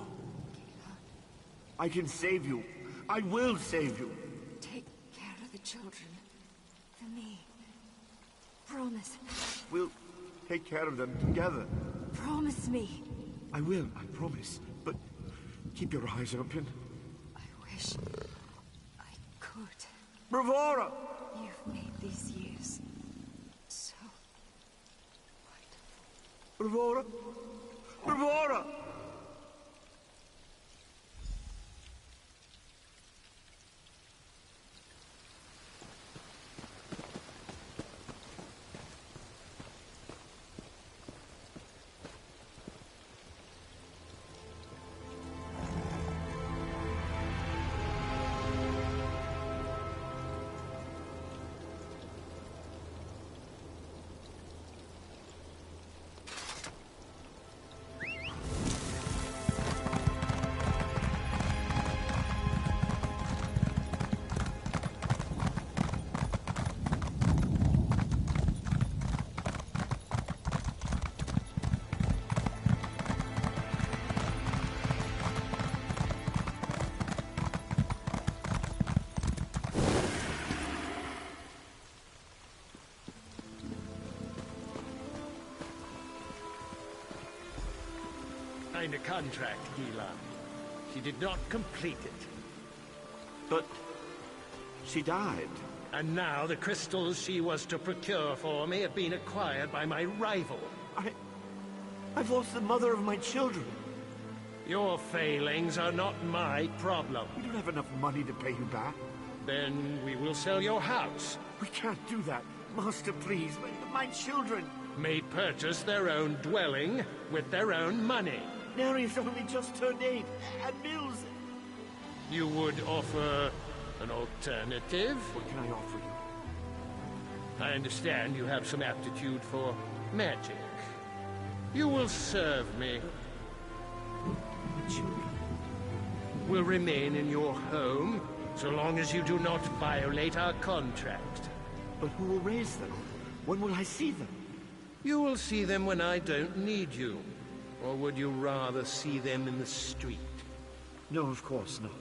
I can save you. I will save you. Take care of the children. For me. Promise. We'll take care of them together. Promise me. I will, I promise. But keep your eyes open. I wish I could. Bravura! You've made these years so wonderful. Bravura! Bravura! Signed a contract, Gila. She did not complete it. But she died. And now the crystals she was to procure for me have been acquired by my rival. I've lost the mother of my children. Your failings are not my problem. We don't have enough money to pay you back. Then we will sell your house. We can't do that. Master, please. My children. May purchase their own dwelling with their own money. Neria's only just turned 8, and Mills... You would offer an alternative? What can I offer you? I understand you have some aptitude for magic. You will serve me. Children. Will remain in your home so long as you do not violate our contract. But who will raise them? When will I see them? You will see them when I don't need you. Or would you rather see them in the street? No, of course not.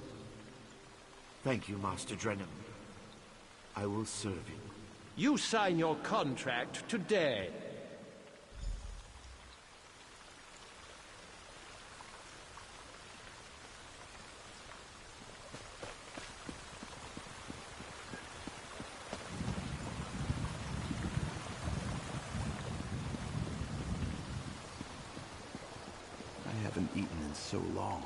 Thank you, Master Drenham. I will serve you. You sign your contract today. I haven't eaten in so long.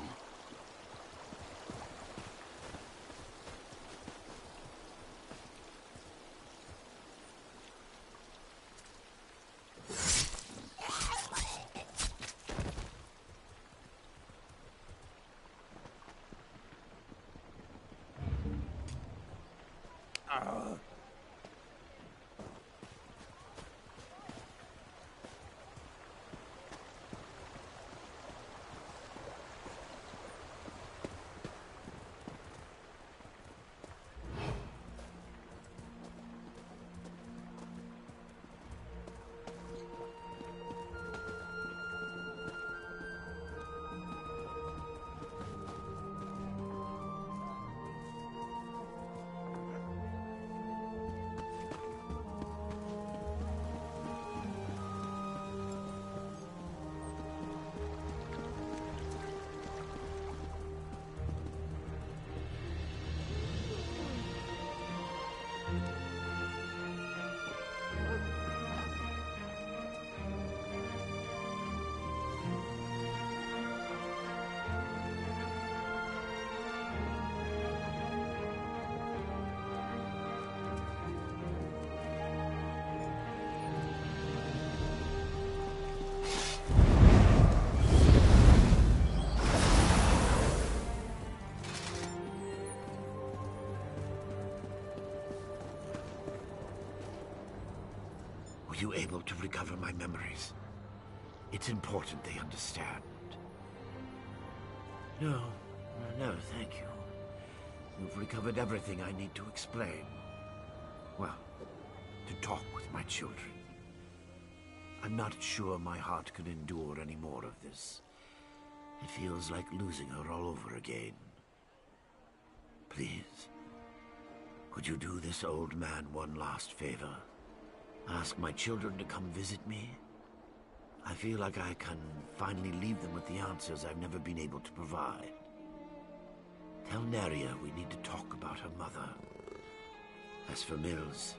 Were you able to recover my memories? It's important they understand. No, thank you. You've recovered everything I need to explain. Well, to talk with my children. I'm not sure my heart can endure any more of this. It feels like losing her all over again. Please, could you do this old man one last favor? Ask my children to come visit me? I feel like I can finally leave them with the answers I've never been able to provide. Tell Neria we need to talk about her mother. As for Mills,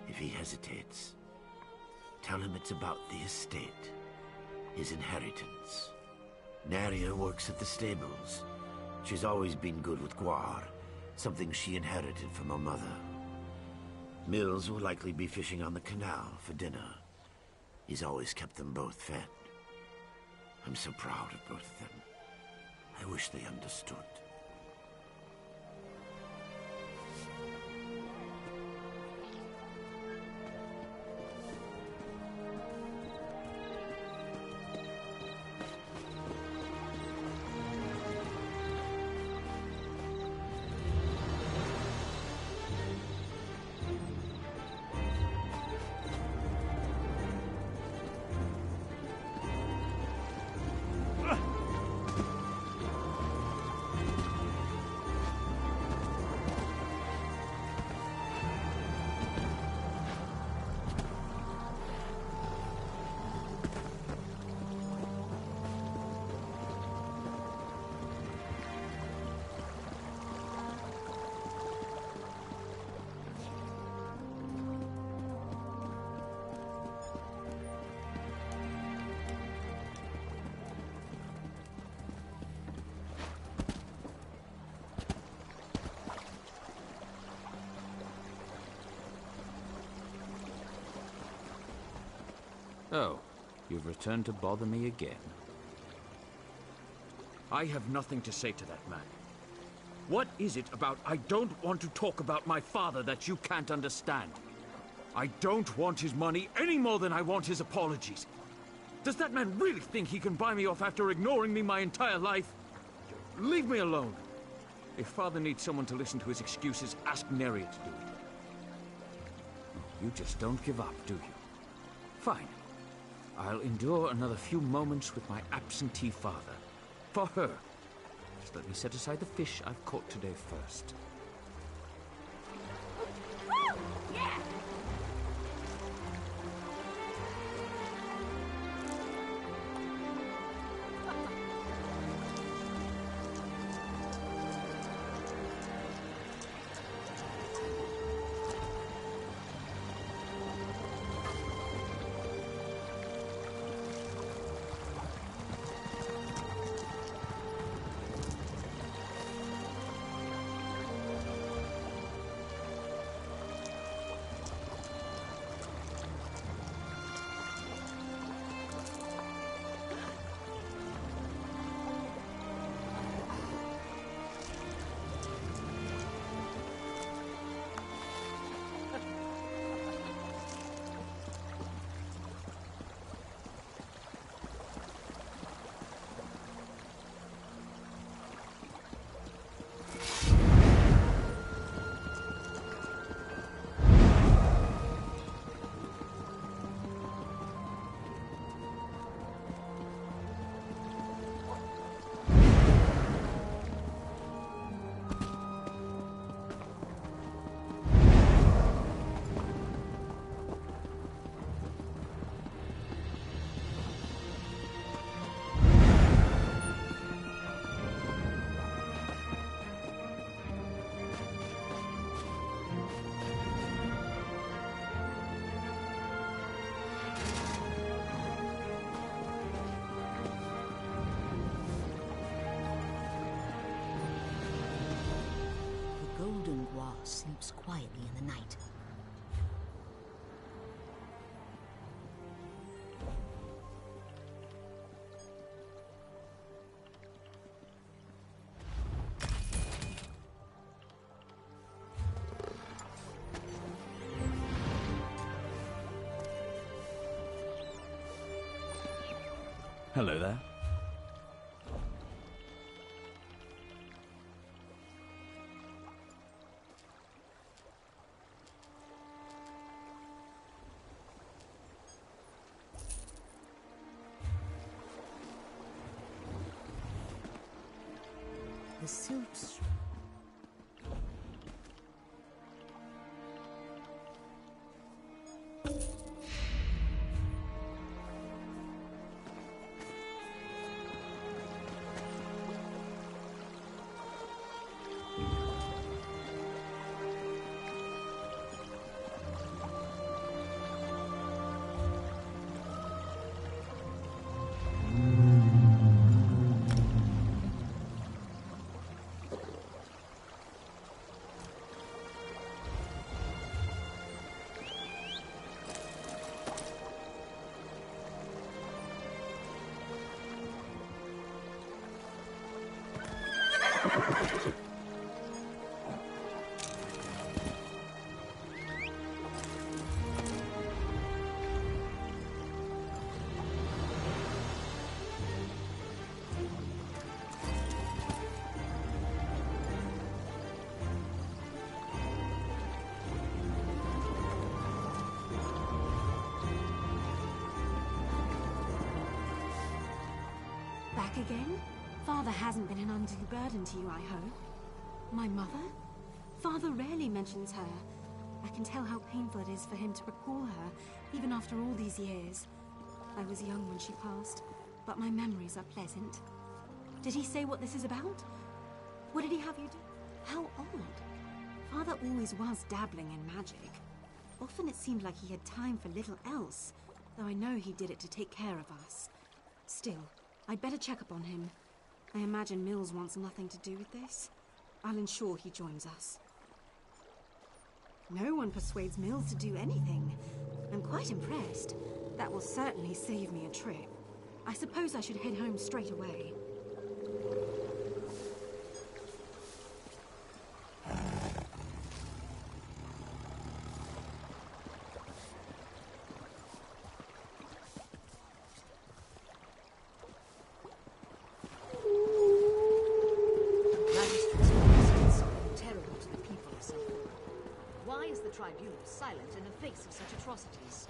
if he hesitates, tell him it's about the estate, his inheritance. Neria works at the stables. She's always been good with guar, something she inherited from her mother. Mills will likely be fishing on the canal for dinner. He's always kept them both fed. I'm so proud of both of them. I wish they understood. Oh, you've returned to bother me again. I have nothing to say to that man. What is it about I don't want to talk about my father that you can't understand? I don't want his money any more than I want his apologies. Does that man really think he can buy me off after ignoring me my entire life? Leave me alone. If father needs someone to listen to his excuses, ask Neria to do it. You just don't give up, do you? Fine. I'll endure another few moments with my absentee father. For her. Just let me set aside the fish I've caught today first. Woo! Yeah! Sleeps quietly in the night. Hello there. The Subs. Back again? Father hasn't been an undue burden to you, I hope. My mother? Father rarely mentions her. I can tell how painful it is for him to recall her, even after all these years. I was young when she passed, but my memories are pleasant. Did he say what this is about? What did he have you do? How odd. Father always was dabbling in magic. Often it seemed like he had time for little else, though I know he did it to take care of us. Still, I'd better check up on him. I imagine Mills wants nothing to do with this. I'll ensure he joins us. No one persuades Mills to do anything. I'm quite impressed. That will certainly save me a trip. I suppose I should head home straight away. Why is the tribunal silent in the face of such atrocities?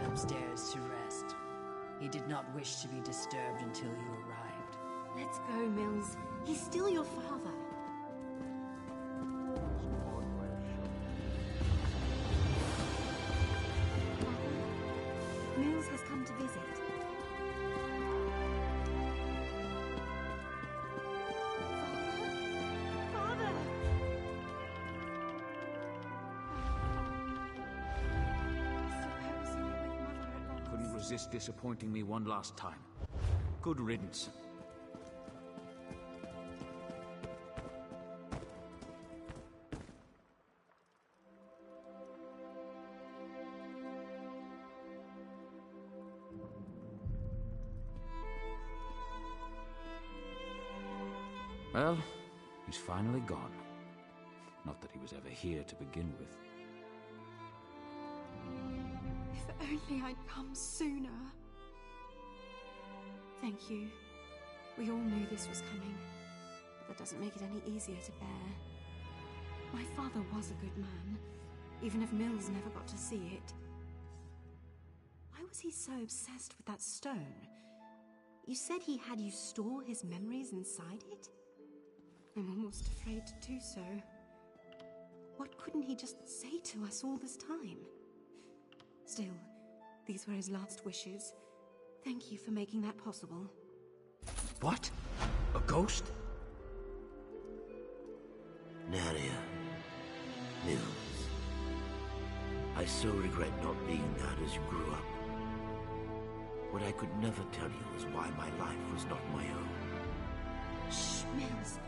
Upstairs to rest. He did not wish to be disturbed until you arrived. Let's go, Mills. He's still your father. Mills has come to visit. Father! Couldn't resist disappointing me one last time. Good riddance. Well, he's finally gone. Not that he was ever here to begin with. If only I'd come sooner. Thank you. We all knew this was coming, but that doesn't make it any easier to bear. My father was a good man, even if Mills never got to see it. Why was he so obsessed with that stone? You said he had you store his memories inside it? I'm almost afraid to do so. What couldn't he just say to us all this time? Still, these were his last wishes. Thank you for making that possible. What? A ghost? Nadia. Mills. I so regret not being that as you grew up. What I could never tell you is why my life was not my own. Shh, Mills.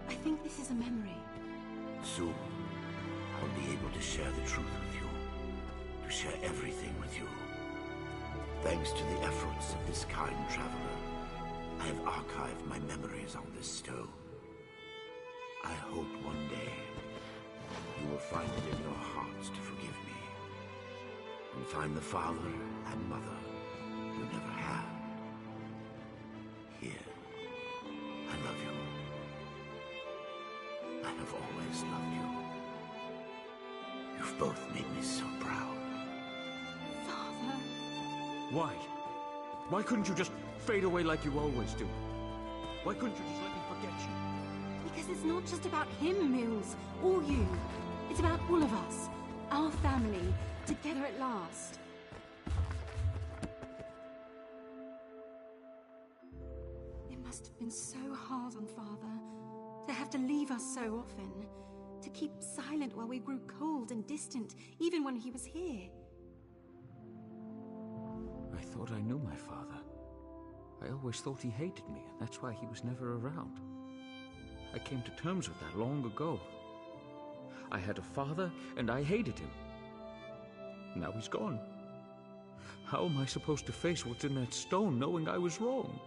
I think this is a memory. Soon, I'll be able to share the truth with you. To share everything with you. Thanks to the efforts of this kind traveler, I have archived my memories on this stone. I hope one day you will find it in your hearts to forgive me. And find the father and mother you never had. Here, I love you. I have always loved you. You've both made me so proud. Father? Why? Why couldn't you just fade away like you always do? Why couldn't you just let me forget you? Because it's not just about him, Mills, or you. It's about all of us. Our family, together at last. It must have been so hard on Father, to have to leave us so often. To keep silent while we grew cold and distant, even when he was here. I thought I knew my father. I always thought he hated me, and that's why he was never around. I came to terms with that long ago. I had a father, and I hated him. Now he's gone. How am I supposed to face what's in that stone, knowing I was wrong?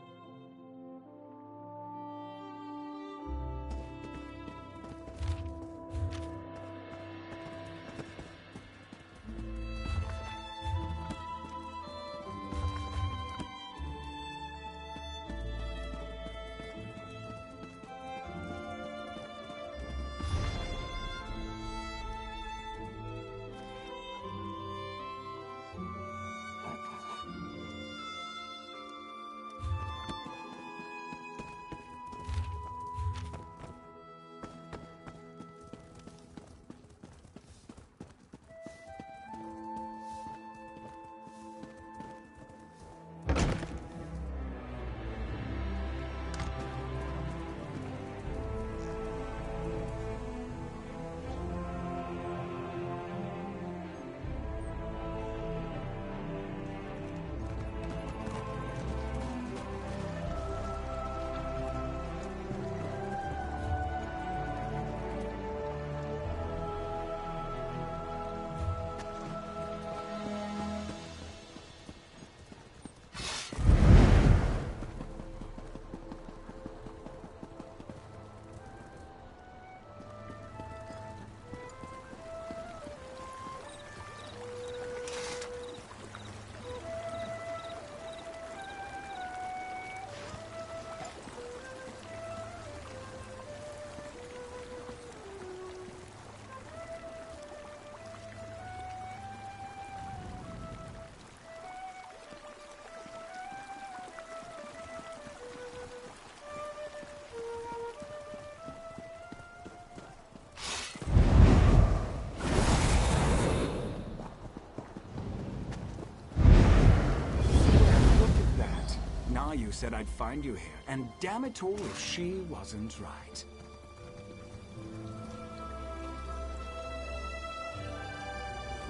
said I'd find you here, and damn it all if she wasn't right.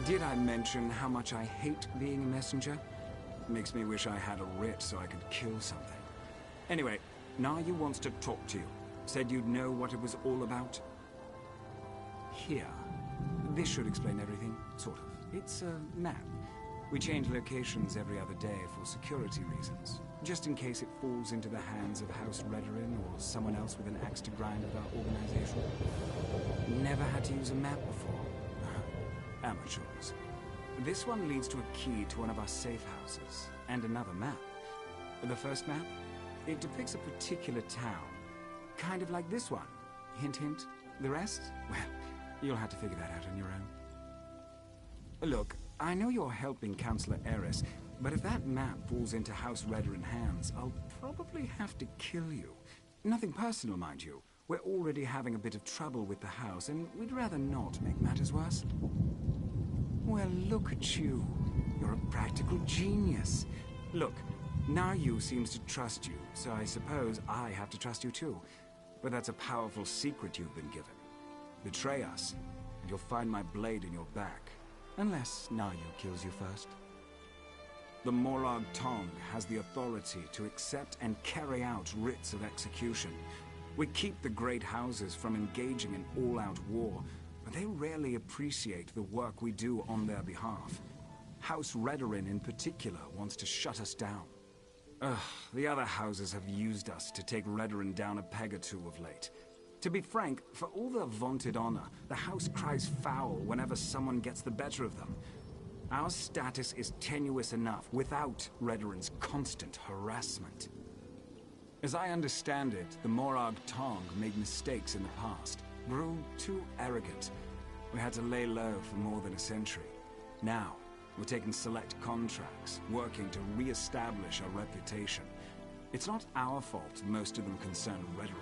Did I mention how much I hate being a messenger? Makes me wish I had a writ so I could kill something. Anyway, Nayu wants to talk to you. Said you'd know what it was all about. Here. This should explain everything, sort of. It's a map. We change locations every other day for security reasons, just in case it falls into the hands of House Redoran or someone else with an axe to grind at our organization. Never had to use a map before. Amateurs. This one leads to a key to one of our safe houses, and another map. The first map, it depicts a particular town. Kind of like this one. Hint, hint. The rest? Well, you'll have to figure that out on your own. Look, I know you're helping Councillor Eris, but if that map falls into House Redoran hands, I'll probably have to kill you. Nothing personal, mind you. We're already having a bit of trouble with the house, and we'd rather not make matters worse. Well, look at you. You're a practical genius. Look, Nayu seems to trust you, so I suppose I have to trust you too. But that's a powerful secret you've been given. Betray us, and you'll find my blade in your back. Unless Nayu kills you first. The Morag Tong has the authority to accept and carry out writs of execution. We keep the great houses from engaging in all-out war, but they rarely appreciate the work we do on their behalf. House Redoran in particular wants to shut us down. The other houses have used us to take Redoran down a peg or two of late. To be frank, for all their vaunted honor, the house cries foul whenever someone gets the better of them. Our status is tenuous enough without Redoran's constant harassment. As I understand it, the Morag Tong made mistakes in the past, grew too arrogant. We had to lay low for more than a century. Now, we're taking select contracts, working to re-establish our reputation. It's not our fault most of them concern Redoran.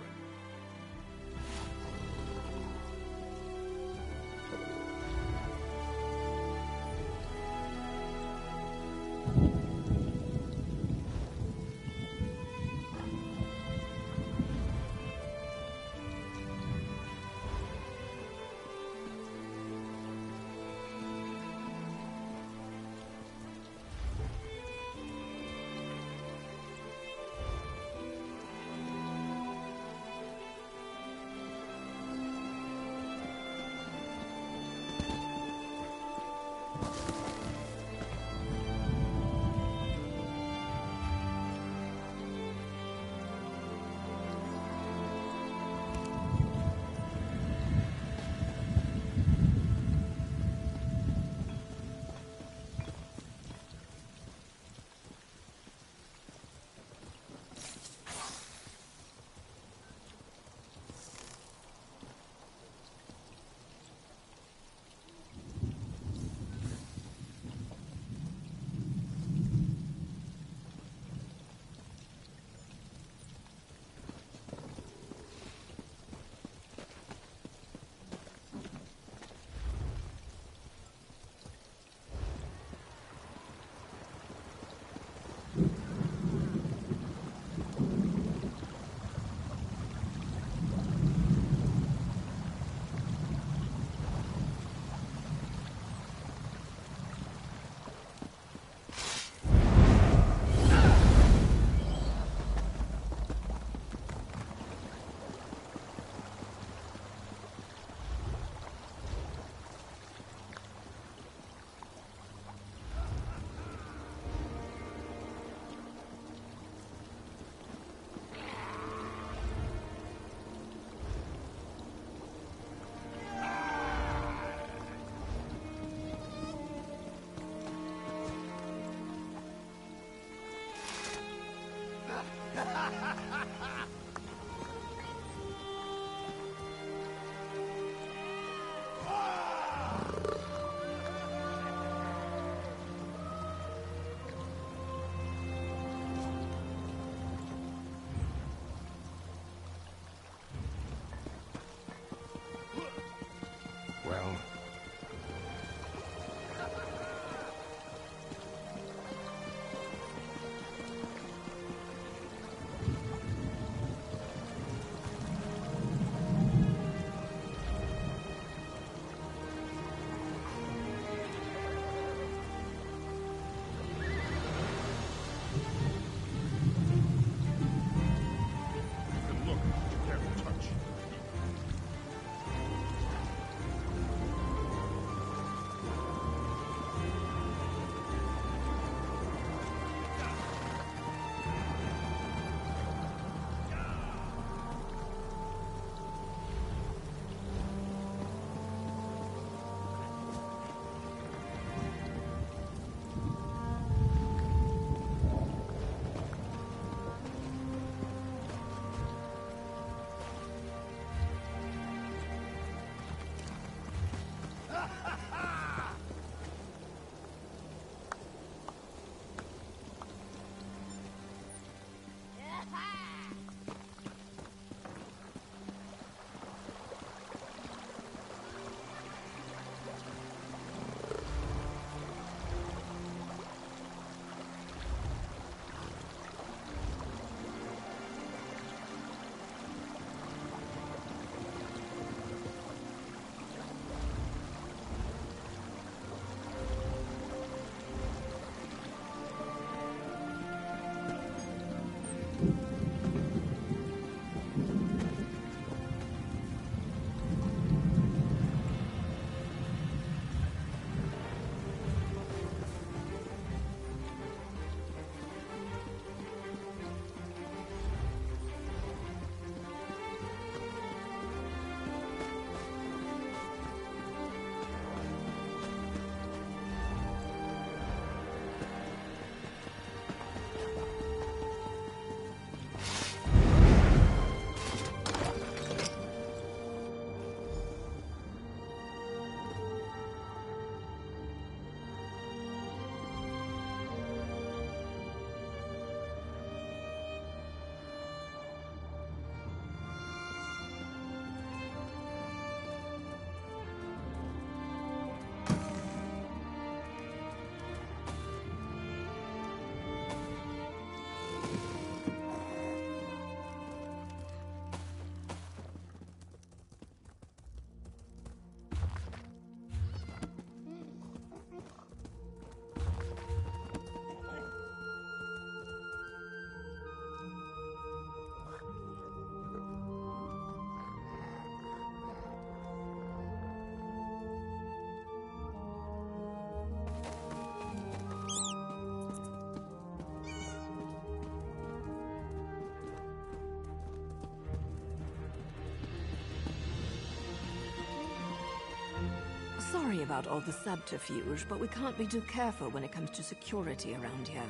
sorry about all the subterfuge, but we can't be too careful when it comes to security around here.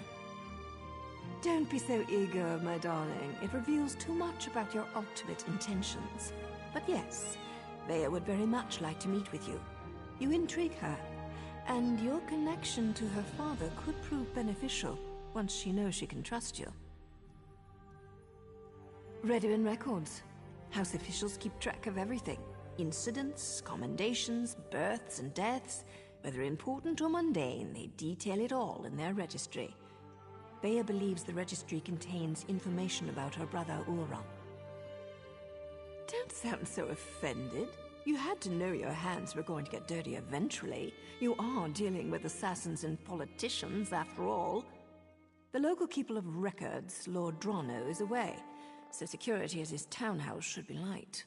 Don't be so eager, my darling. It reveals too much about your ultimate intentions. But yes, Vea would very much like to meet with you. You intrigue her, and your connection to her father could prove beneficial once she knows she can trust you. Redoran records. House officials keep track of everything. Incidents, commendations, births and deaths. Whether important or mundane, they detail it all in their registry. Vea believes the registry contains information about her brother Ulron. Don't sound so offended. You had to know your hands were going to get dirty eventually. You are dealing with assassins and politicians, after all. The local keeper of records, Lord Drow, is away, so security at his townhouse should be light.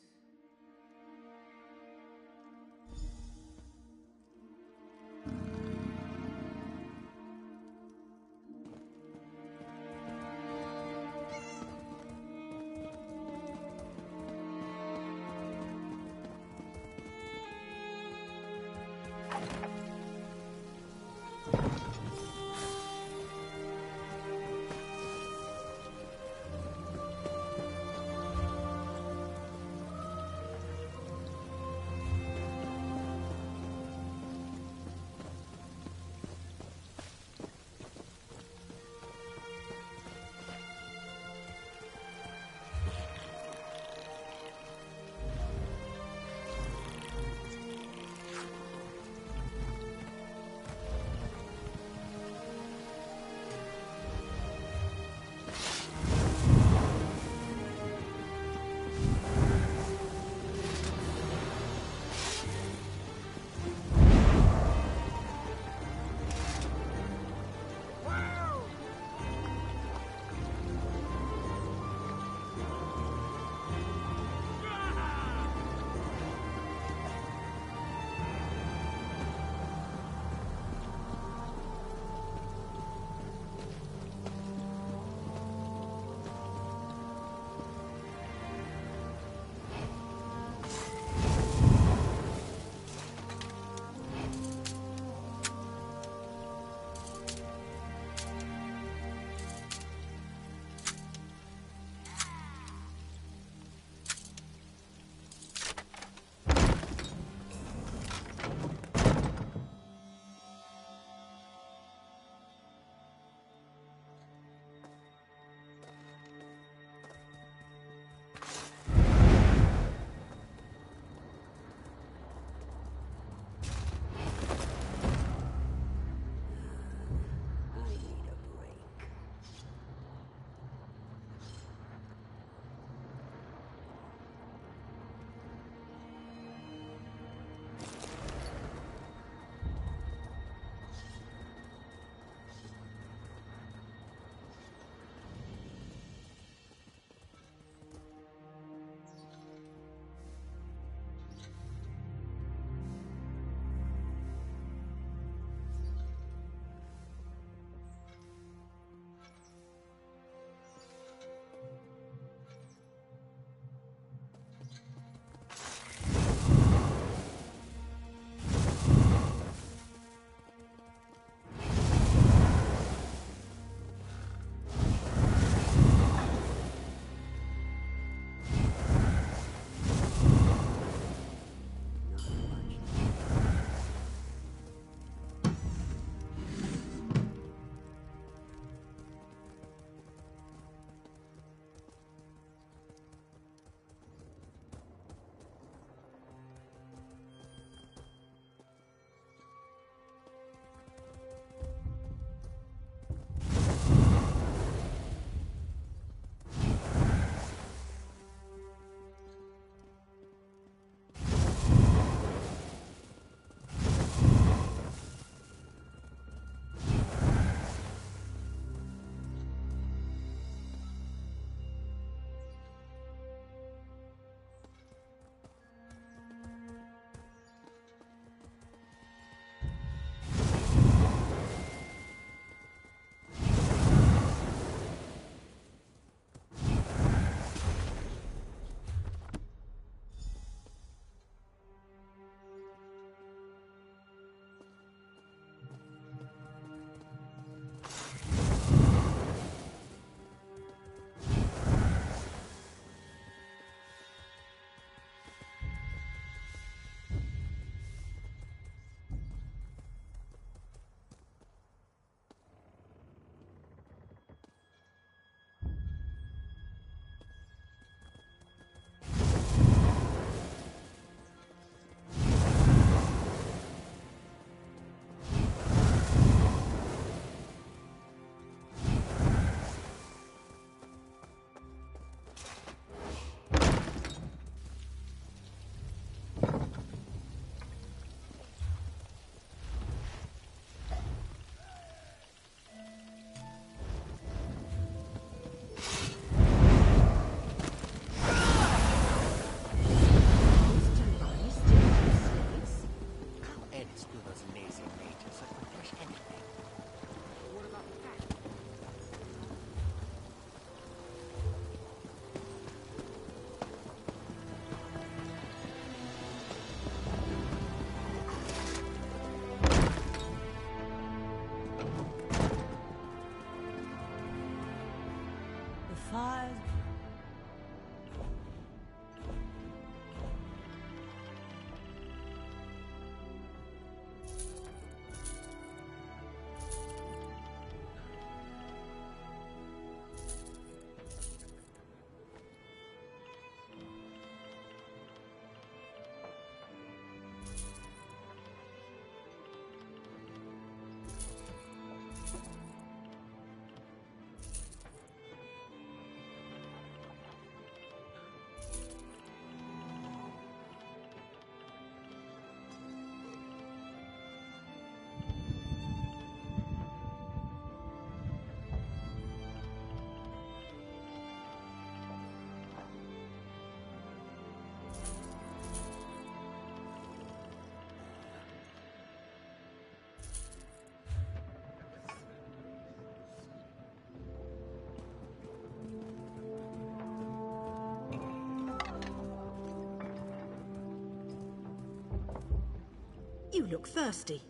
You look thirsty.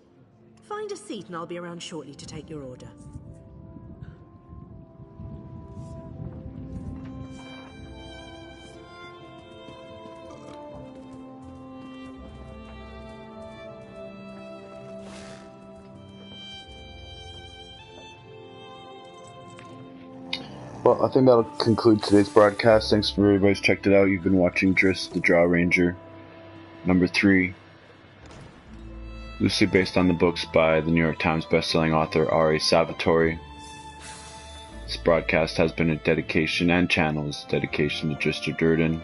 Find a seat and I'll be around shortly to take your order. Well, I think that'll conclude today's broadcast. Thanks for everybody's checked it out. You've been watching Drizzt, the Drow Ranger, number 3. Loosely based on the books by the New York Times bestselling author R.A. Salvatore. This broadcast has been a dedication and channel's dedication to Drizzt Do'Urden,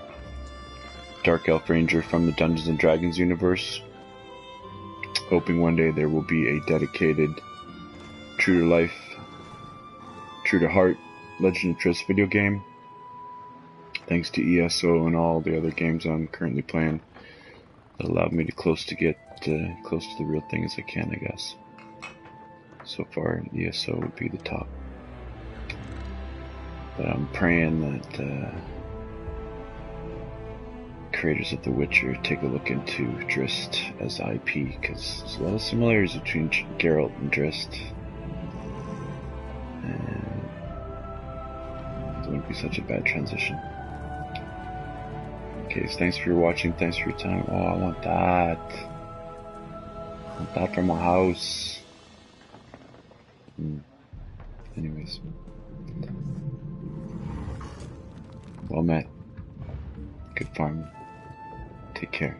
Dark Elf Ranger from the Dungeons & Dragons universe. Hoping one day there will be a dedicated, true to life, true to heart Legend of Drizzt video game. Thanks to ESO and all the other games I'm currently playing that allowed me to get close to the real thing as I can, I guess. So far, ESO would be the top. But I'm praying that creators of The Witcher take a look into Drizzt as IP, because there's a lot of similarities between Geralt and Drizzt. And it wouldn't be such a bad transition. Okay, so thanks for watching, thanks for your time. Oh, I want that. I want that for my house. Anyways. Well met. Good farming. Take care.